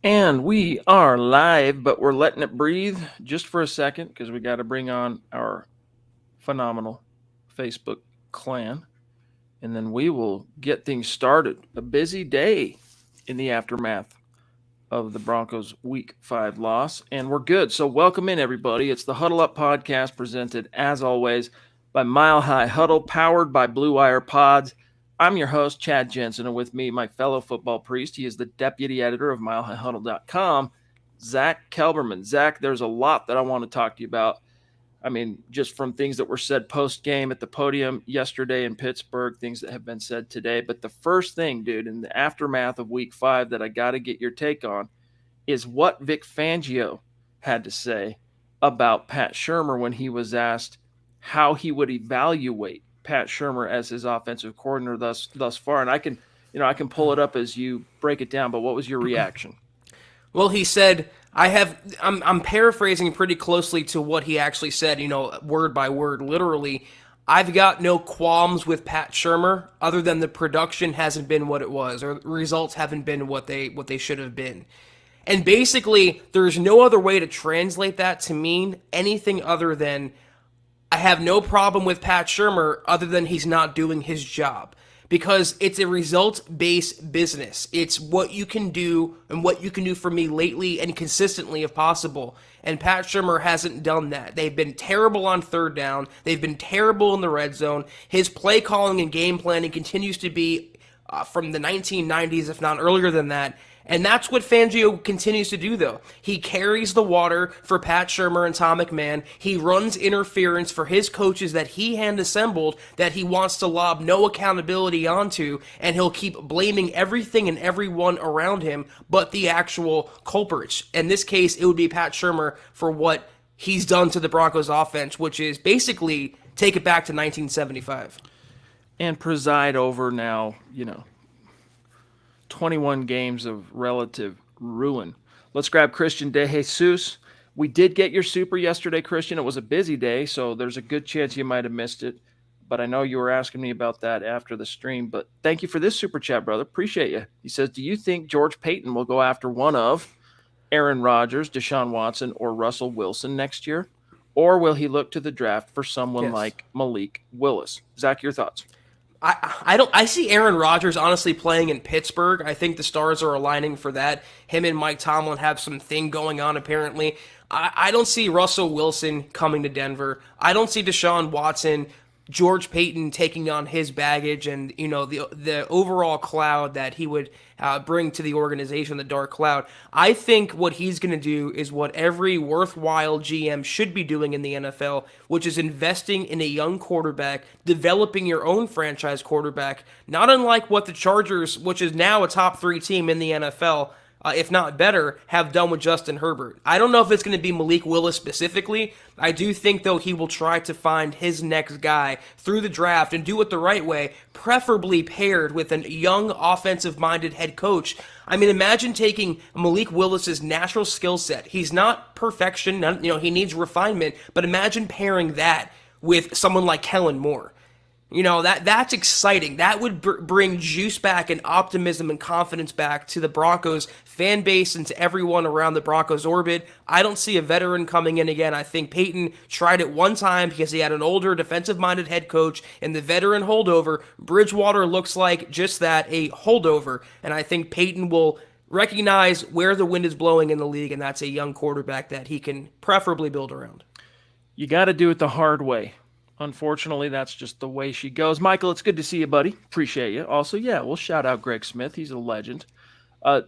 And we are live, but we're letting it breathe just for a second because we got to bring on our phenomenal Facebook clan. And then we will get things started. A busy day in the aftermath of the Broncos Week 5 loss. And we're good. So, welcome in, everybody. It's the Huddle Up podcast presented, as always, by Mile High Huddle, powered by Blue Wire Pods. I'm your host, Chad Jensen, and with me, my fellow football priest. He is the deputy editor of milehighhuddle.com, Zack Kelberman. Zack, there's a lot that I want to talk to you about. I mean, just from things that were said post game at the podium yesterday in Pittsburgh, things that have been said today. But the first thing, dude, in the aftermath of week 5 that I got to get your take on is what Vic Fangio had to say about Pat Shurmur when he was asked how he would evaluate Pat Shurmur as his offensive coordinator thus far. And I can pull it up as you break it down, but what was your reaction? Well, he said, I'm paraphrasing pretty closely to what he actually said, word by word, literally. I've got no qualms with Pat Shurmur other than the production hasn't been what it was, or the results haven't been what they should have been. And basically, there's no other way to translate that to mean anything other than I have no problem with Pat Shurmur other than he's not doing his job. Because it's a results-based business. It's what you can do and what you can do for me lately and consistently if possible. And Pat Shurmur hasn't done that. They've been terrible on third down. They've been terrible in the red zone. His play calling and game planning continues to be from the 1990s, if not earlier than that. And that's what Fangio continues to do, though. He carries the water for Pat Shurmur and Tom McMahon. He runs interference for his coaches that he hand-assembled that he wants to lob no accountability onto, and he'll keep blaming everything and everyone around him but the actual culprits. In this case, it would be Pat Shurmur for what he's done to the Broncos offense, which is basically take it back to 1975. And preside over now, 21 games of relative ruin. Let's grab Christian De Jesus. We did get your super yesterday, Christian. It was a busy day, so there's a good chance you might have missed it. But I know you were asking me about that after the stream. But thank you for this super chat, brother. Appreciate you. He says, do you think George Paton will go after one of Aaron Rodgers, Deshaun Watson, or Russell Wilson next year? Or will he look to the draft for someone like Malik Willis? Zach, your thoughts? I see Aaron Rodgers honestly playing in Pittsburgh. I think the stars are aligning for that. Him and Mike Tomlin have some thing going on apparently. I don't see Russell Wilson coming to Denver. I don't see Deshaun Watson, George Paton taking on his baggage and the overall cloud that he would bring to the organization, the dark cloud. I think what he's going to do is what every worthwhile GM should be doing in the NFL, which is investing in a young quarterback, developing your own franchise quarterback, not unlike what the Chargers, which is now a top 3 team in the NFL, if not better, have done with Justin Herbert. I don't know if it's going to be Malik Willis specifically. I do think, though, he will try to find his next guy through the draft and do it the right way, preferably paired with a young, offensive-minded head coach. I mean, imagine taking Malik Willis's natural skill set. He's not perfection, he needs refinement, but imagine pairing that with someone like Kellen Moore. That's exciting. That would bring juice back and optimism and confidence back to the Broncos fan base and to everyone around the Broncos orbit. I don't see a veteran coming in again. I think Peyton tried it one time because he had an older defensive-minded head coach and the veteran holdover. Bridgewater looks like just that, a holdover. And I think Peyton will recognize where the wind is blowing in the league, and that's a young quarterback that he can preferably build around. You got to do it the hard way. Unfortunately, that's just the way she goes. Michael, it's good to see you, buddy. Appreciate you. Also, we'll shout out Greg Smith. He's a legend.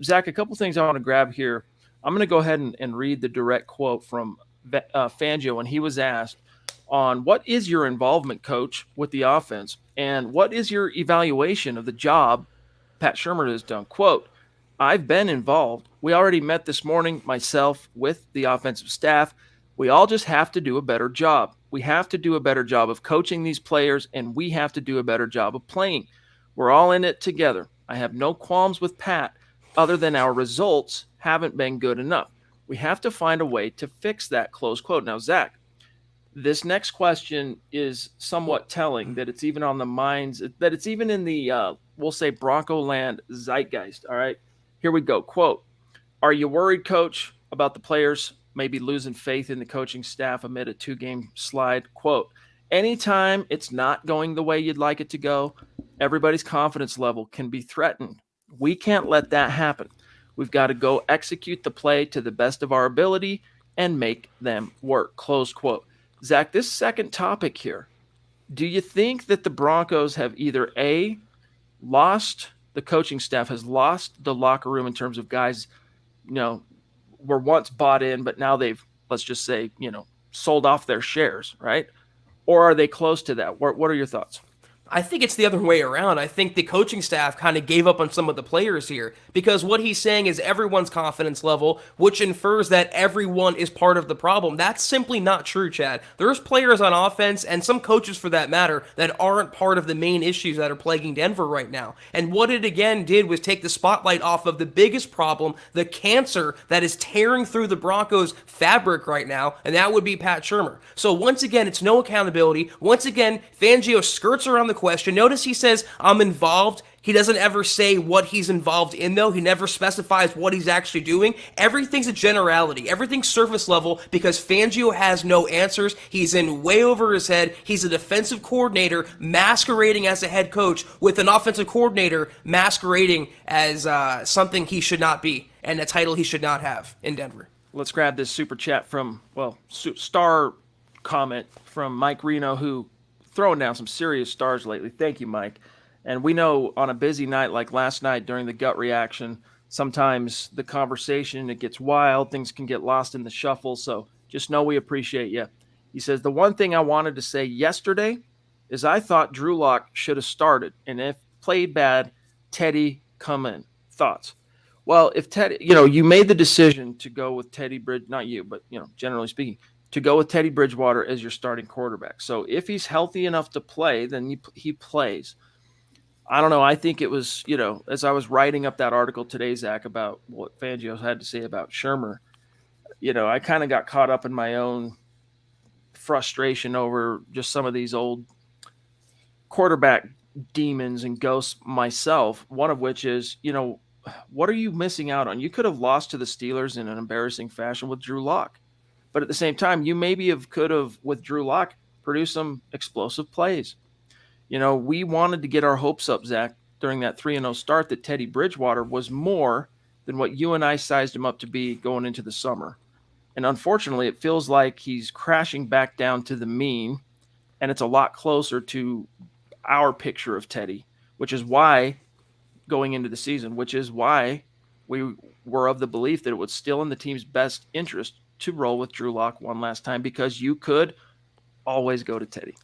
Zach, a couple things I want to grab here. I'm going to go ahead and read the direct quote from Fangio when he was asked on what is your involvement, coach, with the offense, and what is your evaluation of the job Pat Shurmur has done. Quote, I've been involved. We already met this morning, myself, with the offensive staff. We all just have to do a better job. We have to do a better job of coaching these players, and we have to do a better job of playing. We're all in it together. I have no qualms with Pat other than our results haven't been good enough. We have to find a way to fix that, close quote. Now, Zach, this next question is somewhat telling that it's even on the minds, that it's even in the, we'll say, Bronco land zeitgeist, all right? Here we go. Quote, Are you worried, coach, about the players maybe losing faith in the coaching staff amid a 2-game slide? Quote, anytime it's not going the way you'd like it to go, everybody's confidence level can be threatened. We can't let that happen. We've got to go execute the play to the best of our ability and make them work. Close quote. Zach, this second topic here, do you think that the Broncos have either A, lost, the coaching staff has lost the locker room in terms of guys, you know, were once bought in, but now they've, let's just say, sold off their shares, right? Or are they close to that? What are your thoughts? I think it's the other way around. I think the coaching staff kind of gave up on some of the players here because what he's saying is everyone's confidence level, which infers that everyone is part of the problem. That's simply not true, Chad. There's players on offense and some coaches for that matter that aren't part of the main issues that are plaguing Denver right now. And what it again did was take the spotlight off of the biggest problem, the cancer that is tearing through the Broncos fabric right now, and that would be Pat Shurmur. So once again, it's no accountability. Once again, Fangio skirts around the question. Notice he says, I'm involved. He doesn't ever say what he's involved in, though. He never specifies what he's actually doing. Everything's a generality. Everything's surface level because Fangio has no answers. He's in way over his head. He's a defensive coordinator masquerading as a head coach with an offensive coordinator masquerading as something he should not be and a title he should not have in Denver. Let's grab this super chat from, star comment from Mike Reno, who throwing down some serious stars lately. Thank you, Mike. And we know on a busy night like last night during the gut reaction, sometimes the conversation, it gets wild. Things can get lost in the shuffle. So just know we appreciate you. He says, the one thing I wanted to say yesterday is I thought Drew Lock should have started. And if played bad, Teddy come in. Thoughts? Well, if Teddy, you made the decision to go with Teddy Bridge, not you, but, generally speaking, to go with Teddy Bridgewater as your starting quarterback. So if he's healthy enough to play, then he plays. I don't know. I think it was, as I was writing up that article today, Zach, about what Fangio had to say about Shurmur, I kind of got caught up in my own frustration over just some of these old quarterback demons and ghosts myself, one of which is, what are you missing out on? You could have lost to the Steelers in an embarrassing fashion with Drew Lock. But at the same time, you maybe could have, with Drew Lock, produced some explosive plays. We wanted to get our hopes up, Zach, during that 3-0 start that Teddy Bridgewater was more than what you and I sized him up to be going into the summer. And unfortunately, it feels like he's crashing back down to the mean, and it's a lot closer to our picture of Teddy, which is why, going into the season, which is why we were of the belief that it was still in the team's best interest to roll with Drew Lock one last time because you could always go to Teddy.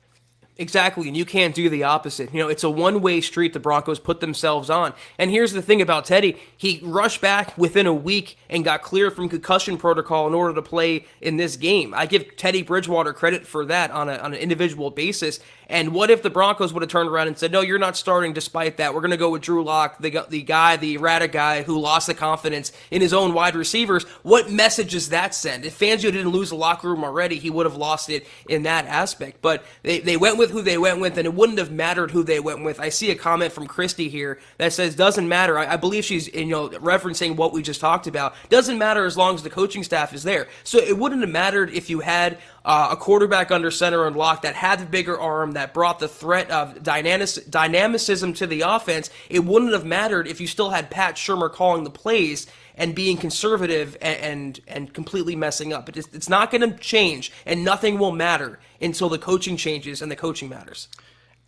Exactly, and you can't do the opposite. It's a one-way street the Broncos put themselves on. And here's the thing about Teddy. He rushed back within a week and got cleared from concussion protocol in order to play in this game. I give Teddy Bridgewater credit for that on an individual basis. And what if the Broncos would have turned around and said, no, you're not starting despite that. We're going to go with Drew Lock, the erratic guy who lost the confidence in his own wide receivers. What message does that send? If Fangio didn't lose the locker room already, he would have lost it in that aspect. But they went with who they went with, and it wouldn't have mattered who they went with. I see a comment from Christy here that says, doesn't matter. I believe she's referencing what we just talked about. Doesn't matter as long as the coaching staff is there. So it wouldn't have mattered if you had a quarterback under center and lock that had the bigger arm, that brought the threat of dynamicism to the offense. It wouldn't have mattered if you still had Pat Shurmur calling the plays and being conservative and completely messing up. It's not going to change, and nothing will matter until the coaching changes and the coaching matters.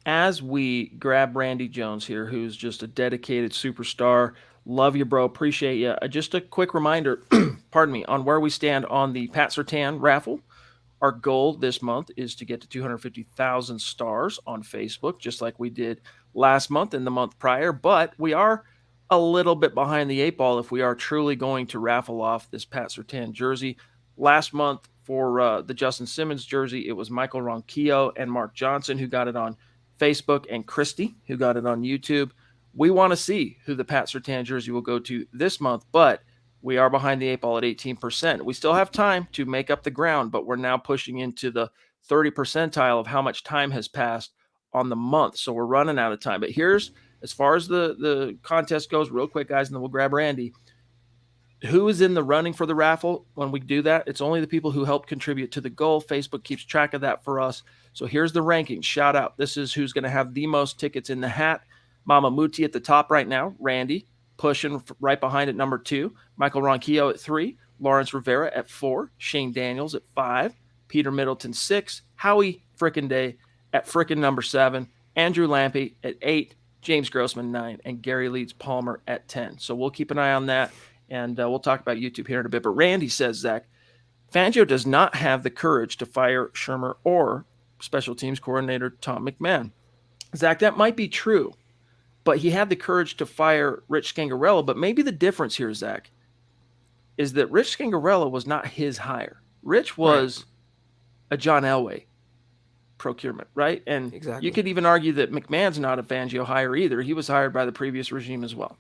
As we grab Randy Jones here, who's just a dedicated superstar, love you, bro. Appreciate you. Just a quick reminder, pardon me, on where we stand on the Pat Surtain raffle. Our goal this month is to get to 250,000 stars on Facebook, just like we did last month and the month prior. But we are a little bit behind the 8 ball if we are truly going to raffle off this Pat Surtain jersey. Last month for the Justin Simmons jersey, it was Michael Ronquillo and Mark Johnson who got it on Facebook, and Christy who got it on YouTube. We want to see who the Pat Surtain jersey will go to this month, but we are behind the 8 ball at 18%. We still have time to make up the ground, but we're now pushing into the 30 percentile of how much time has passed on the month. So we're running out of time. But here's, as far as the contest goes, real quick, guys, and then we'll grab Randy. who is in the running for the raffle when we do that? It's only the people who help contribute to the goal. Facebook keeps track of that for us. So here's the rankings. Shout out. This is who's going to have the most tickets in the hat. Mama Muti at the top right now. Randy pushing right behind at number 2. Michael Ronquillo at 3. Lawrence Rivera at 4. Shane Daniels at 5. Peter Middleton 6. Howie Frickin' Day at frickin' number 7. Andrew Lampy at 8. James Grossman 9. And Gary Leeds Palmer at 10. So we'll keep an eye on that. And we'll talk about YouTube here in a bit. But Randy says, Zach, Fangio does not have the courage to fire Shurmur or special teams coordinator Tom McMahon. Zach, that might be true, but he had the courage to fire Rich Scangarello. But maybe the difference here, Zach, is that Rich Scangarello was not his hire. Rich was a John Elway procurement, right? And Exactly. you could even argue that McMahon's not a Fangio hire either. He was hired by the previous regime as well.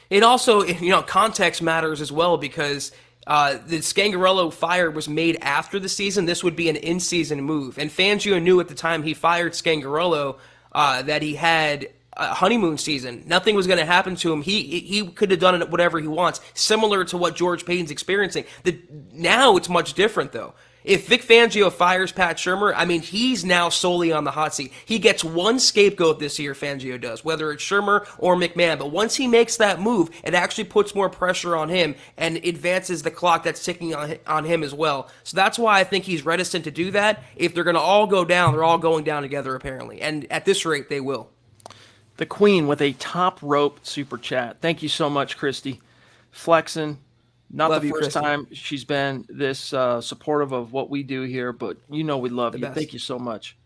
It also, context matters as well because the Scangarello fire was made after the season. This would be an in-season move. And Fangio knew at the time he fired Scangarello that he had a honeymoon season. Nothing was going to happen to him. He could have done it whatever he wants, similar to what George Payton's experiencing. Now it's much different, though. If Vic Fangio fires Pat Shurmur, I mean, he's now solely on the hot seat. He gets one scapegoat this year, Fangio does, whether it's Shurmur or McMahon. But once he makes that move, it actually puts more pressure on him and advances the clock that's ticking on him as well. So that's why I think he's reticent to do that. If they're going to all go down, they're all going down together, apparently. And at this rate, they will. The Queen with a top rope super chat. Thank you so much, Christy. Flexing. Not Love the you, first Christy. time she's been this supportive of what we do here, but we love you. best. Thank you so much.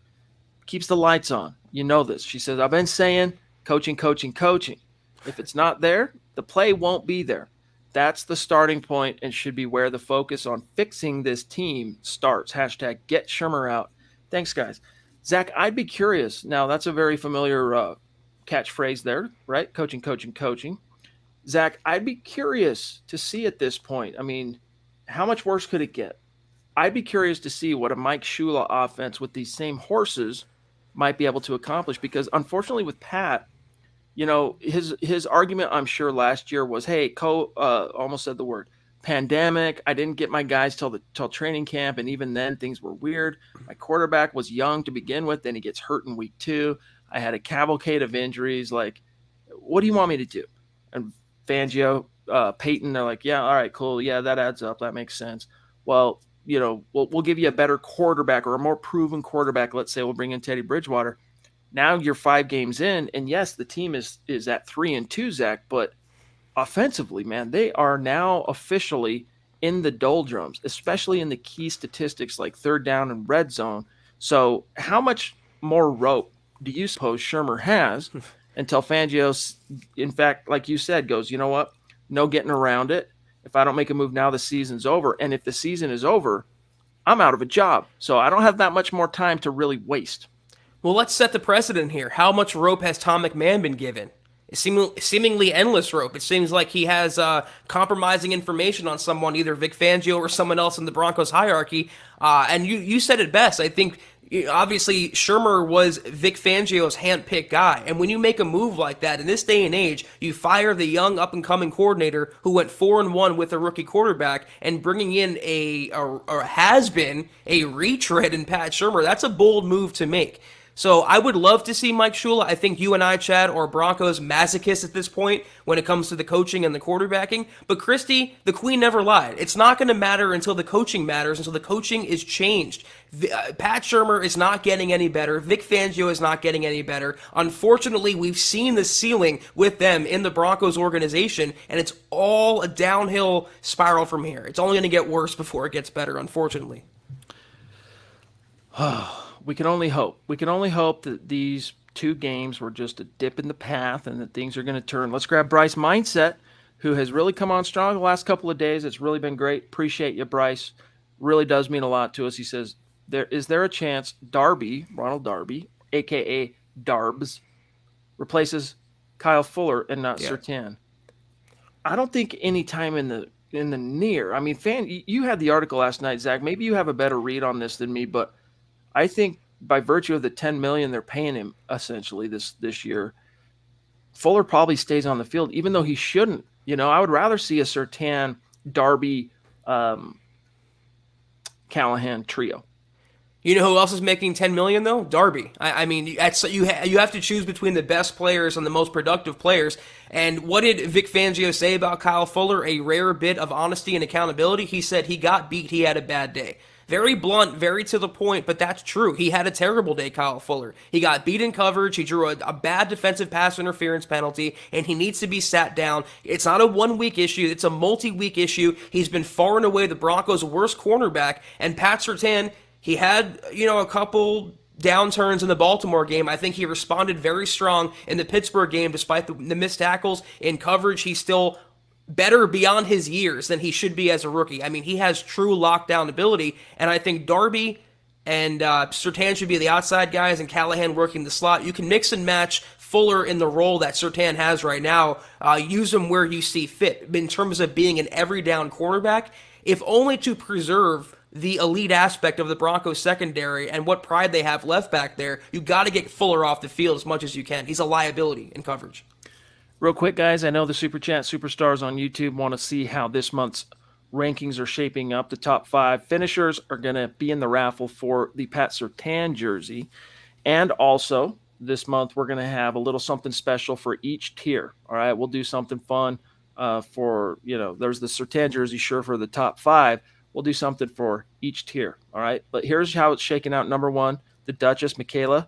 Keeps the lights on. You know this. She says, I've been saying coaching, coaching, coaching. If it's not there, the play won't be there. That's the starting point and should be where the focus on fixing this team starts. Hashtag get Shurmur out. Thanks, guys. Zach, I'd be curious. Now, that's a very familiar catchphrase there, right? Coaching, coaching, coaching. Zach, I'd be curious to see at this point. I mean, how much worse could it get? I'd be curious to see what a Mike Shula offense with these same horses might be able to accomplish because unfortunately with Pat, his argument I'm sure last year was, hey, almost said the word pandemic. I didn't get my guys till training camp, and even then things were weird. My quarterback was young to begin with, then he gets hurt in week 2. I had a cavalcade of injuries. Like, what do you want me to do? And Fangio, Peyton, they're like, yeah, all right, cool. Yeah, that adds up. That makes sense. Well, we'll give you a better quarterback or a more proven quarterback. Let's say we'll bring in Teddy Bridgewater. Now you're 5 games in, and yes, the team is at 3-2, Zach, but offensively, man, they are now officially in the doldrums, especially in the key statistics like third down and red zone. So how much more rope do you suppose Shurmur has until Fangio, in fact, like you said, goes, you know what? No getting around it. If I don't make a move now, the season's over. And if the season is over, I'm out of a job. So I don't have that much more time to really waste. Well, let's set the precedent here. How much rope has Tom McMahon been given? Seemingly endless rope. It seems like he has compromising information on someone, either Vic Fangio or someone else in the Broncos hierarchy. And you said it best. I think obviously Shurmur was Vic Fangio's handpicked guy. And when you make a move like that in this day and age, you fire the young up-and-coming coordinator who went 4-1 with a rookie quarterback and bringing in a retread in Pat Shurmur. That's a bold move to make. So I would love to see Mike Shula. I think you and I, Chad, are Broncos masochists at this point when it comes to the coaching and the quarterbacking. But Christy, the Queen never lied. It's not going to matter until the coaching matters, until the coaching is changed. Pat Shurmur is not getting any better. Vic Fangio is not getting any better. Unfortunately, we've seen the ceiling with them in the Broncos organization, and it's all a downhill spiral from here. It's only going to get worse before it gets better, unfortunately. We can only hope. We can only hope that these 2 games were just a dip in the path and that things are going to turn. Let's grab Bryce Mindset, who has really come on strong the last couple of days. It's really been great. Appreciate you, Bryce. Really does mean a lot to us. He says, is there a chance Ronald Darby, a.k.a. Darbs, replaces Kyle Fuller and not Surtain? I don't think any time in the near. I mean, you had the article last night, Zach. Maybe you have a better read on this than me, but I think by virtue of the $10 million they're paying him essentially this year, Fuller probably stays on the field, even though he shouldn't. I would rather see a Surtain Darby Callahan trio. You know who else is making 10 million though? Darby. I mean, you have to choose between the best players and the most productive players. And what did Vic Fangio say about Kyle Fuller? A rare bit of honesty and accountability. He said he got beat. He had a bad day. Very blunt, very to the point, but that's true. He had a terrible day, Kyle Fuller. He got beat in coverage. He drew a bad defensive pass interference penalty, and he needs to be sat down. It's not a 1 week issue. It's a multi-week issue. He's been far and away the Broncos' worst cornerback, and Pat Surtain, he had, a couple downturns in the Baltimore game. I think he responded very strong in the Pittsburgh game despite the missed tackles. In coverage, he's still better beyond his years than he should be as a rookie. I mean, he has true lockdown ability, and I think Darby and Surtain should be the outside guys and Callahan working the slot. You can mix and match Fuller in the role that Surtain has right now. Use him where you see fit in terms of being an every down cornerback, if only to preserve the elite aspect of the Broncos secondary and what pride they have left back there. You got to get Fuller off the field as much as you can. He's a liability in coverage. Real quick, guys, I know the Super Chat Superstars on YouTube want to see how this month's rankings are shaping up. The top 5 finishers are going to be in the raffle for the Pat Surtain jersey. And also, this month, we're going to have a little something special for each tier. All right, we'll do something fun for, there's the Surtain jersey sure for the top 5. We'll do something for each tier, all right? But here's how it's shaking out. Number 1, the Duchess, Michaela,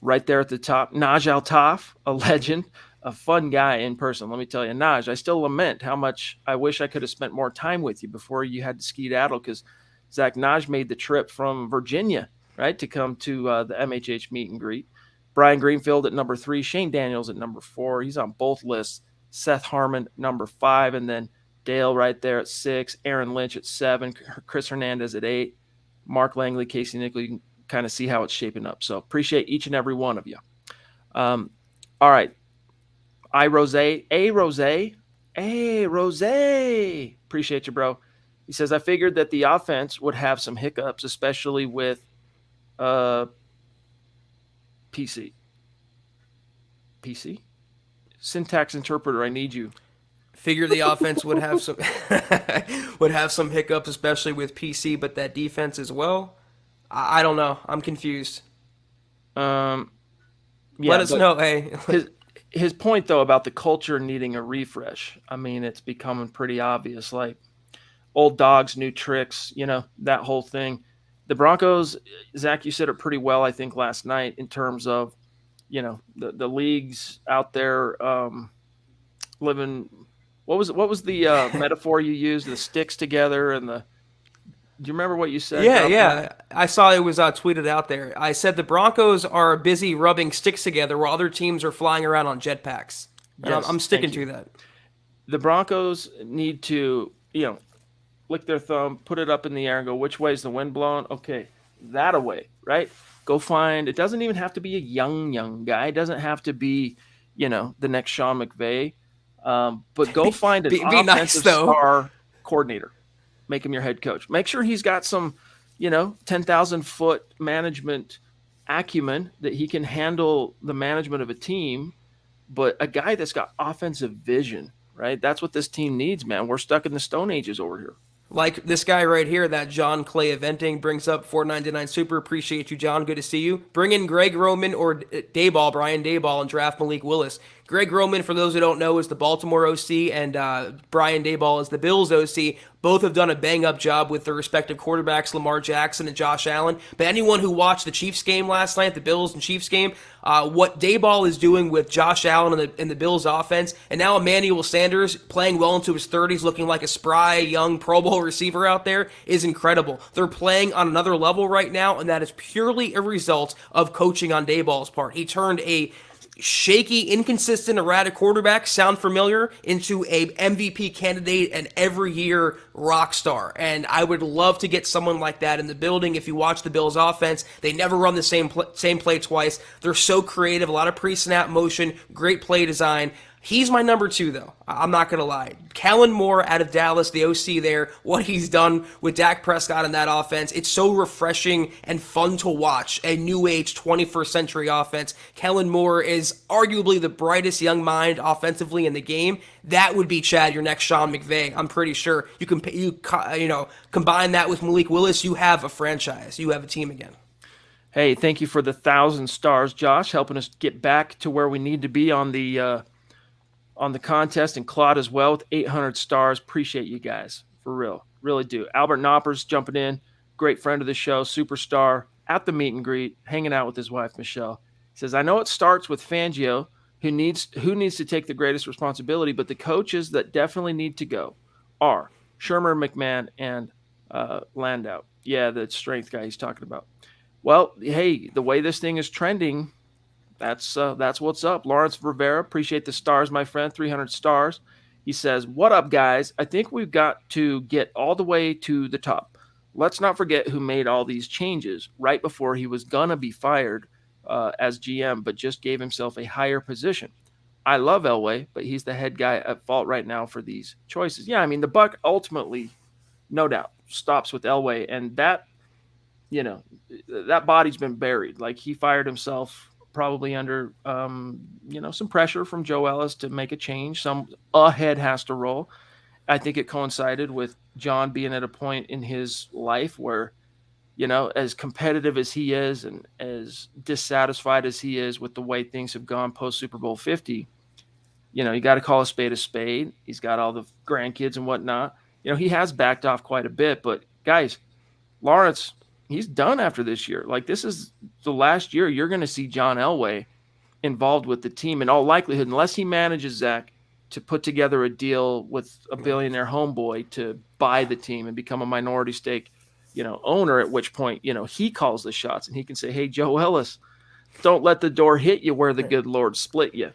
right there at the top. Naj Altaf, a legend, a fun guy in person. Let me tell you, Naj, I still lament how much I wish I could have spent more time with you before you had to skedaddle, because, Zach, Naj made the trip from Virginia, right, to come to the MHH meet and greet. Brian Greenfield at number 3, Shane Daniels at number 4. He's on both lists. Seth Harmon, number 5, and then Dale right there at 6, Aaron Lynch at 7, Chris Hernandez at 8, Mark Langley, Casey Nickel. You can kind of see how it's shaping up. So appreciate each and every one of you. All right. Rose. Appreciate you, bro. He says, I figured that the offense would have some hiccups, especially with PC. Syntax interpreter, I need you. Figure the offense would have some hiccups, especially with PC, but that defense as well. I don't know. I'm confused. Let us know. Hey, his point though about the culture needing a refresh. I mean, it's becoming pretty obvious. Like old dogs, new tricks. That whole thing. The Broncos, Zach, you said it pretty well, I think, last night in terms of, the leagues out there living. What was the metaphor you used? The sticks together and the. Do you remember what you said? Yeah. I saw it was tweeted out there. I said the Broncos are busy rubbing sticks together while other teams are flying around on jetpacks. Yes, I'm sticking to that. The Broncos need to, lick their thumb, put it up in the air, and go, which way is the wind blowing? Okay, that away, right? Go find. It doesn't even have to be a young guy. It doesn't have to be, the next Sean McVay. But go find an offensive star coordinator. Make him your head coach. Make sure he's got some, 10,000-foot management acumen that he can handle the management of a team, but a guy that's got offensive vision, right? That's what this team needs, man. We're stuck in the Stone Ages over here. Like this guy right here, that John Clay Eventing brings up $4.99 super. Appreciate you, John. Good to see you. Bring in Greg Roman or Brian Daboll, and draft Malik Willis. Greg Roman, for those who don't know, is the Baltimore OC, and Brian Daboll is the Bills OC. Both have done a bang-up job with their respective quarterbacks, Lamar Jackson and Josh Allen. But anyone who watched the Chiefs game last night, the Bills and Chiefs game, what Daboll is doing with Josh Allen and the Bills offense, and now Emmanuel Sanders playing well into his 30s, looking like a spry, young Pro Bowl receiver out there, is incredible. They're playing on another level right now, and that is purely a result of coaching on Daboll's part. He turned a shaky, inconsistent, erratic quarterback, sound familiar, into a MVP candidate and every year rock star. And I would love to get someone like that in the building. If you watch the Bills offense, they never run the same play twice. They're so creative, a lot of pre-snap motion, great play design. He's my number two, though. I'm not going to lie. Kellen Moore out of Dallas, the OC there, what he's done with Dak Prescott in that offense, it's so refreshing and fun to watch. A new age 21st century offense. Kellen Moore is arguably the brightest young mind offensively in the game. That would be, Chad, your next Sean McVay. I'm pretty sure. Combine that with Malik Willis, you have a franchise. You have a team again. Hey, thank you for the 1,000 stars, Josh, helping us get back to where we need to be on the contest, and Claude as well with 800 stars. Appreciate you guys, for real. Really do. Albert Knoppers jumping in, great friend of the show, superstar, at the meet and greet, hanging out with his wife, Michelle. He says, I know it starts with Fangio, who needs to take the greatest responsibility, but the coaches that definitely need to go are Shurmur, McMahon, and Landau. Yeah, the strength guy he's talking about. Well, hey, the way this thing is trending, that's what's up. Lawrence Rivera, appreciate the stars, my friend, 300 stars. He says, what up, guys? I think we've got to get all the way to the top. Let's not forget who made all these changes right before he was going to be fired as GM, but just gave himself a higher position. I love Elway, but he's the head guy at fault right now for these choices. Yeah, I mean, the buck ultimately, no doubt, stops with Elway, and that body's been buried. Like, he fired himself probably under, some pressure from Joe Ellis to make a change. A head has to roll. I think it coincided with John being at a point in his life where, as competitive as he is and as dissatisfied as he is with the way things have gone post Super Bowl 50, you got to call a spade a spade. He's got all the grandkids and whatnot. He has backed off quite a bit, but guys, Lawrence, he's done after this year. Like, this is the last year you're going to see John Elway involved with the team in all likelihood, unless he manages, Zach, to put together a deal with a billionaire homeboy to buy the team and become a minority stake, owner, at which point, he calls the shots and he can say, hey, Joe Ellis, don't let the door hit you where the good Lord split you.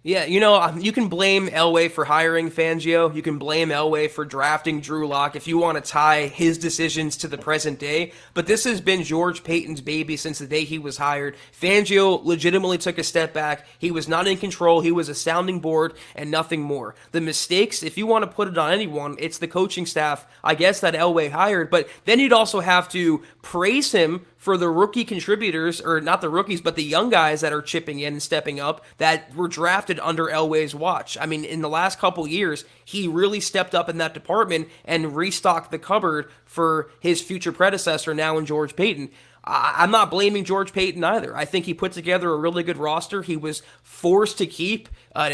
Yeah, you can blame Elway for hiring Fangio. You can blame Elway for drafting Drew Lock if you want to tie his decisions to the present day. But this has been George Paton's baby since the day he was hired. Fangio legitimately took a step back. He was not in control. He was a sounding board and nothing more. The mistakes, if you want to put it on anyone, it's the coaching staff, I guess, that Elway hired. But then you'd also have to praise him for the rookie contributors, or not the rookies, but the young guys that are chipping in and stepping up that were drafted under Elway's watch. I mean, in the last couple years, he really stepped up in that department and restocked the cupboard for his future predecessor now in George Paton. I'm not blaming George Paton either. I think he put together a really good roster. He was forced to keep an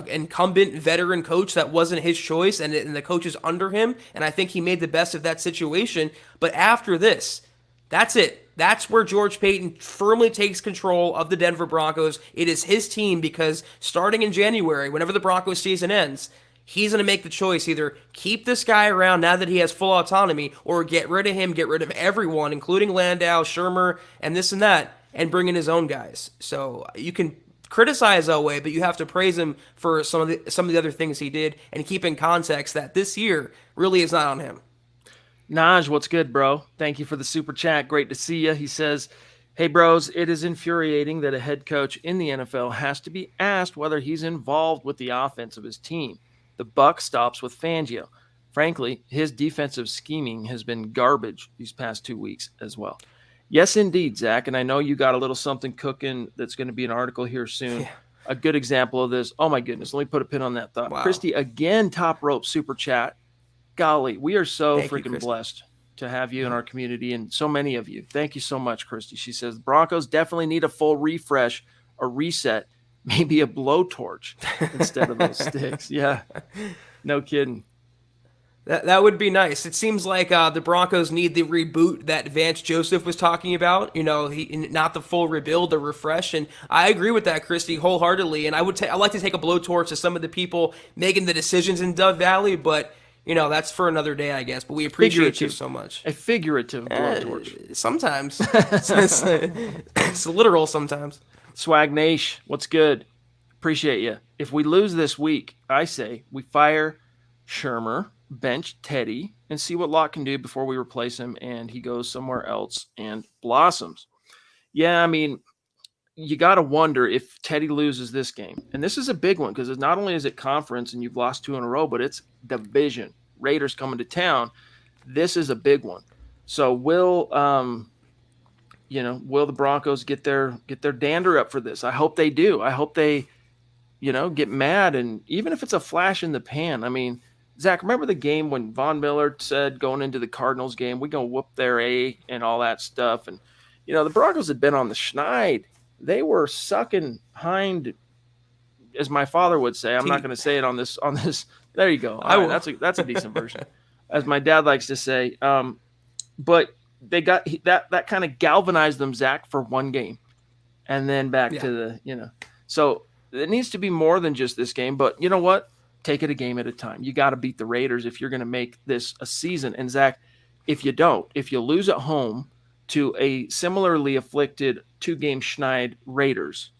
incumbent veteran coach that wasn't his choice, and the coaches under him, and I think he made the best of that situation. But after this, that's it. That's where George Paton firmly takes control of the Denver Broncos. It is his team because starting in January, whenever the Broncos season ends, he's going to make the choice, either keep this guy around now that he has full autonomy, or get rid of him, get rid of everyone, including Landau, Shurmur, and this and that, and bring in his own guys. So you can criticize Elway, but you have to praise him for some of the other things he did, and keep in context that this year really is not on him. Naj, what's good, bro? Thank you for the super chat. Great to see you. He says, hey, bros, it is infuriating that a head coach in the NFL has to be asked whether he's involved with the offense of his team. The buck stops with Fangio. Frankly, his defensive scheming has been garbage these past 2 weeks as well. Yes, indeed, Zach. And I know you got a little something cooking that's going to be an article here soon. Yeah. A good example of this. Oh, my goodness. Let me put a pin on that thought. Wow. Christy, again, top rope super chat. Golly, we are so freaking blessed to have you in our community, and so many of you. Thank you so much, Christy. She says, Broncos definitely need a full refresh, a reset, maybe a blowtorch instead of those sticks. Yeah, no kidding. That would be nice. It seems like the Broncos need the reboot that Vance Joseph was talking about. Not the full rebuild, the refresh. And I agree with that, Christy, wholeheartedly. And I'd like to take a blowtorch to some of the people making the decisions in Dove Valley, but that's for another day, I guess. But we appreciate you so much. A figurative blowtorch. Sometimes. It's literal sometimes. Swag Nation, what's good? Appreciate you. If we lose this week, I say we fire Shurmur, bench Teddy, and see what Locke can do before we replace him and he goes somewhere else and blossoms. Yeah, I mean, you got to wonder if Teddy loses this game. And this is a big one because not only is it conference and you've lost 2 in a row, but it's division. Raiders coming to town. This is a big one. So will the Broncos get their dander up for this? I hope they do. I hope they, get mad, and even if it's a flash in the pan. I mean, Zach, remember the game when Von Miller said going into the Cardinals game, we're gonna whoop their A and all that stuff, and the Broncos had been on the schneid. They were sucking hind, as my father would say. I'm not going to say it on this. There you go. All right, that's a decent version, as my dad likes to say. But they got that kind of galvanized them, Zach, for one game, and then back to the. So it needs to be more than just this game. But you know what? Take it a game at a time. You got to beat the Raiders if you're going to make this a season. And Zach, if you lose at home to a similarly afflicted 2-game schneid Raiders,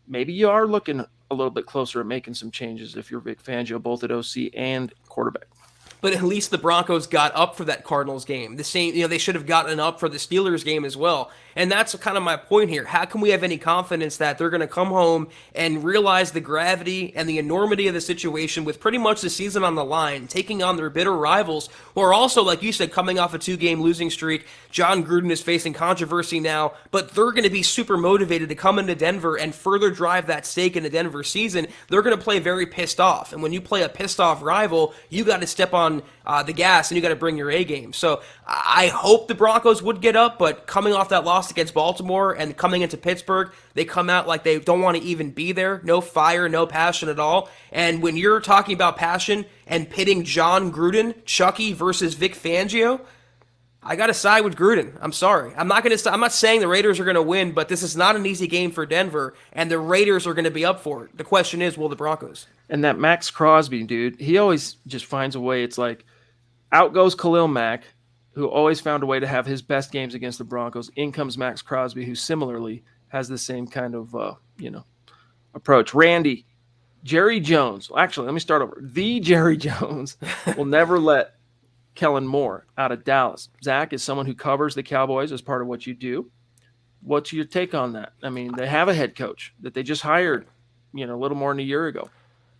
maybe you are looking a little bit closer at making some changes if you're Vic Fangio, both at OC and quarterback. But at least the Broncos got up for that Cardinals game. The same, they should have gotten up for the Steelers game as well. And that's kind of my point here. How can we have any confidence that they're going to come home and realize the gravity and the enormity of the situation with pretty much the season on the line, taking on their bitter rivals, who are also, like you said, coming off a 2-game losing streak? John Gruden is facing controversy now, but they're going to be super motivated to come into Denver and further drive that stake in the Denver season. They're going to play very pissed off. And when you play a pissed off rival, you got to step on the gas and you got to bring your A game. So I hope the Broncos would get up, but coming off that loss against Baltimore and coming into Pittsburgh, they come out like they don't want to even be there. No fire, no passion at all. And when you're talking about passion and pitting John Gruden, Chucky versus Vic Fangio, I got to side with Gruden. I'm sorry. I'm not saying the Raiders are going to win, but this is not an easy game for Denver, and the Raiders are going to be up for it. The question is, will the Broncos? And that Max Crosby, dude, he always just finds a way. It's like out goes Khalil Mack, who always found a way to have his best games against the Broncos. In comes Max Crosby, who similarly has the same kind of, approach. Randy, Jerry Jones. Actually, let me start over. The Jerry Jones will never let Kellen Moore out of Dallas. Zach is someone who covers the Cowboys as part of what you do. What's your take on that? I mean, they have a head coach that they just hired, a little more than a year ago.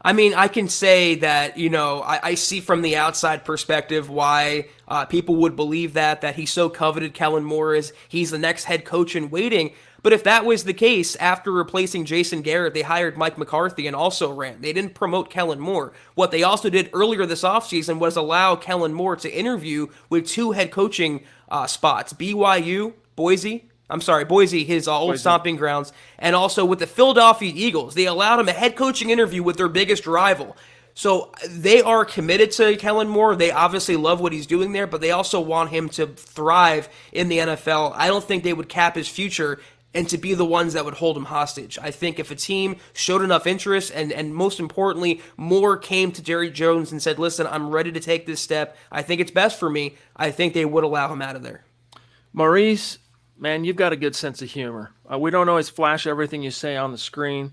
I mean, I can say that, I see from the outside perspective why people would believe that he's so coveted. Kellen Moore he's the next head coach in waiting. But if that was the case, after replacing Jason Garrett, they hired Mike McCarthy and also ran. They didn't promote Kellen Moore. What they also did earlier this offseason was allow Kellen Moore to interview with 2 head coaching spots, Boise, his old stomping grounds, and also with the Philadelphia Eagles. They allowed him a head coaching interview with their biggest rival. So they are committed to Kellen Moore. They obviously love what he's doing there, but they also want him to thrive in the NFL. I don't think they would cap his future and to be the ones that would hold him hostage. I think if a team showed enough interest and most importantly, Moore came to Jerry Jones and said, listen, I'm ready to take this step. I think it's best for me. I think they would allow him out of there. Maurice, man, you've got a good sense of humor. We don't always flash everything you say on the screen,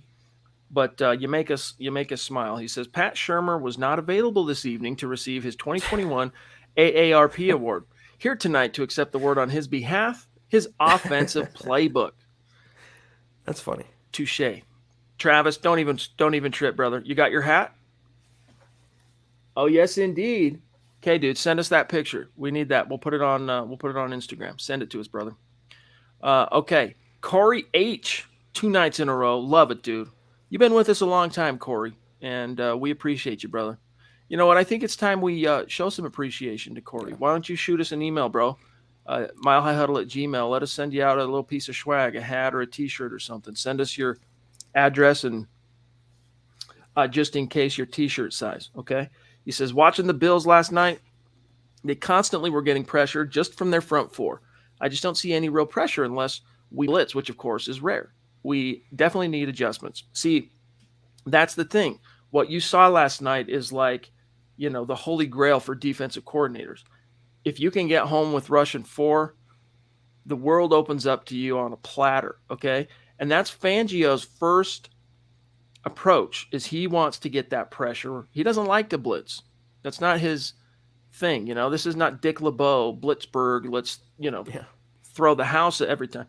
but you make us smile. He says, Pat Shurmur was not available this evening to receive his 2021 AARP award. Here tonight to accept the award on his behalf, his offensive playbook. That's funny. Touche. Travis, don't even trip, brother. You got your hat? Oh, yes, indeed. Okay, dude, send us that picture. We need that. We'll put it on Instagram. Send it to us, brother. Okay. Corey H. 2 nights in a row. Love it, dude. You've been with us a long time, Corey, and we appreciate you, brother. You know what? I think it's time we show some appreciation to Corey. Why don't you shoot us an email, bro? milehighhuddle@gmail. Let us send you out a little piece of swag, a hat or a T-shirt or something. Send us your address and just in case your T-shirt size, okay? He says, watching the Bills last night, they constantly were getting pressure just from their front four. I just don't see any real pressure unless we blitz, which, of course, is rare. We definitely need adjustments. See, that's the thing. What you saw last night is like, the holy grail for defensive coordinators. If you can get home with rushing 4, the world opens up to you on a platter, okay? And that's Fangio's first approach, is he wants to get that pressure. He doesn't like to blitz. That's not his thing. This is not Dick LeBeau, Blitzburg. Let's, throw the house at every time.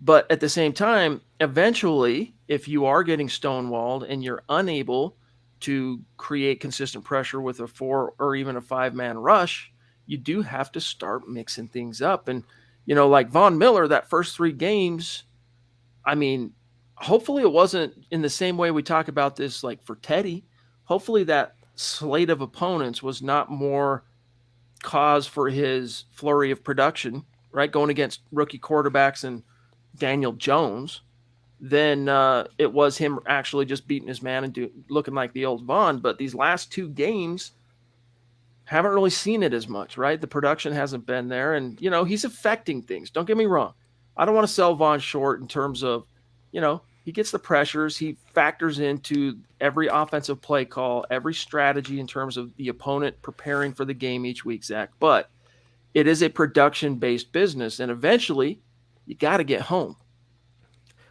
But at the same time, eventually, if you are getting stonewalled and you're unable to create consistent pressure with a 4 or even a 5-man rush, you do have to start mixing things up. And, like Von Miller, that first 3 games, I mean, hopefully it wasn't in the same way we talk about this like for Teddy. Hopefully that slate of opponents was not more cause for his flurry of production, right? Going against rookie quarterbacks and Daniel Jones, then it was him actually just beating his man and looking like the old Vaughn. But these last 2 games, haven't really seen it as much, right? The production hasn't been there, and he's affecting things. Don't get me wrong. I don't want to sell Vaughn short in terms of, he gets the pressures. He factors into every offensive play call, every strategy in terms of the opponent preparing for the game each week, Zach. But it is a production-based business, and eventually, you got to get home.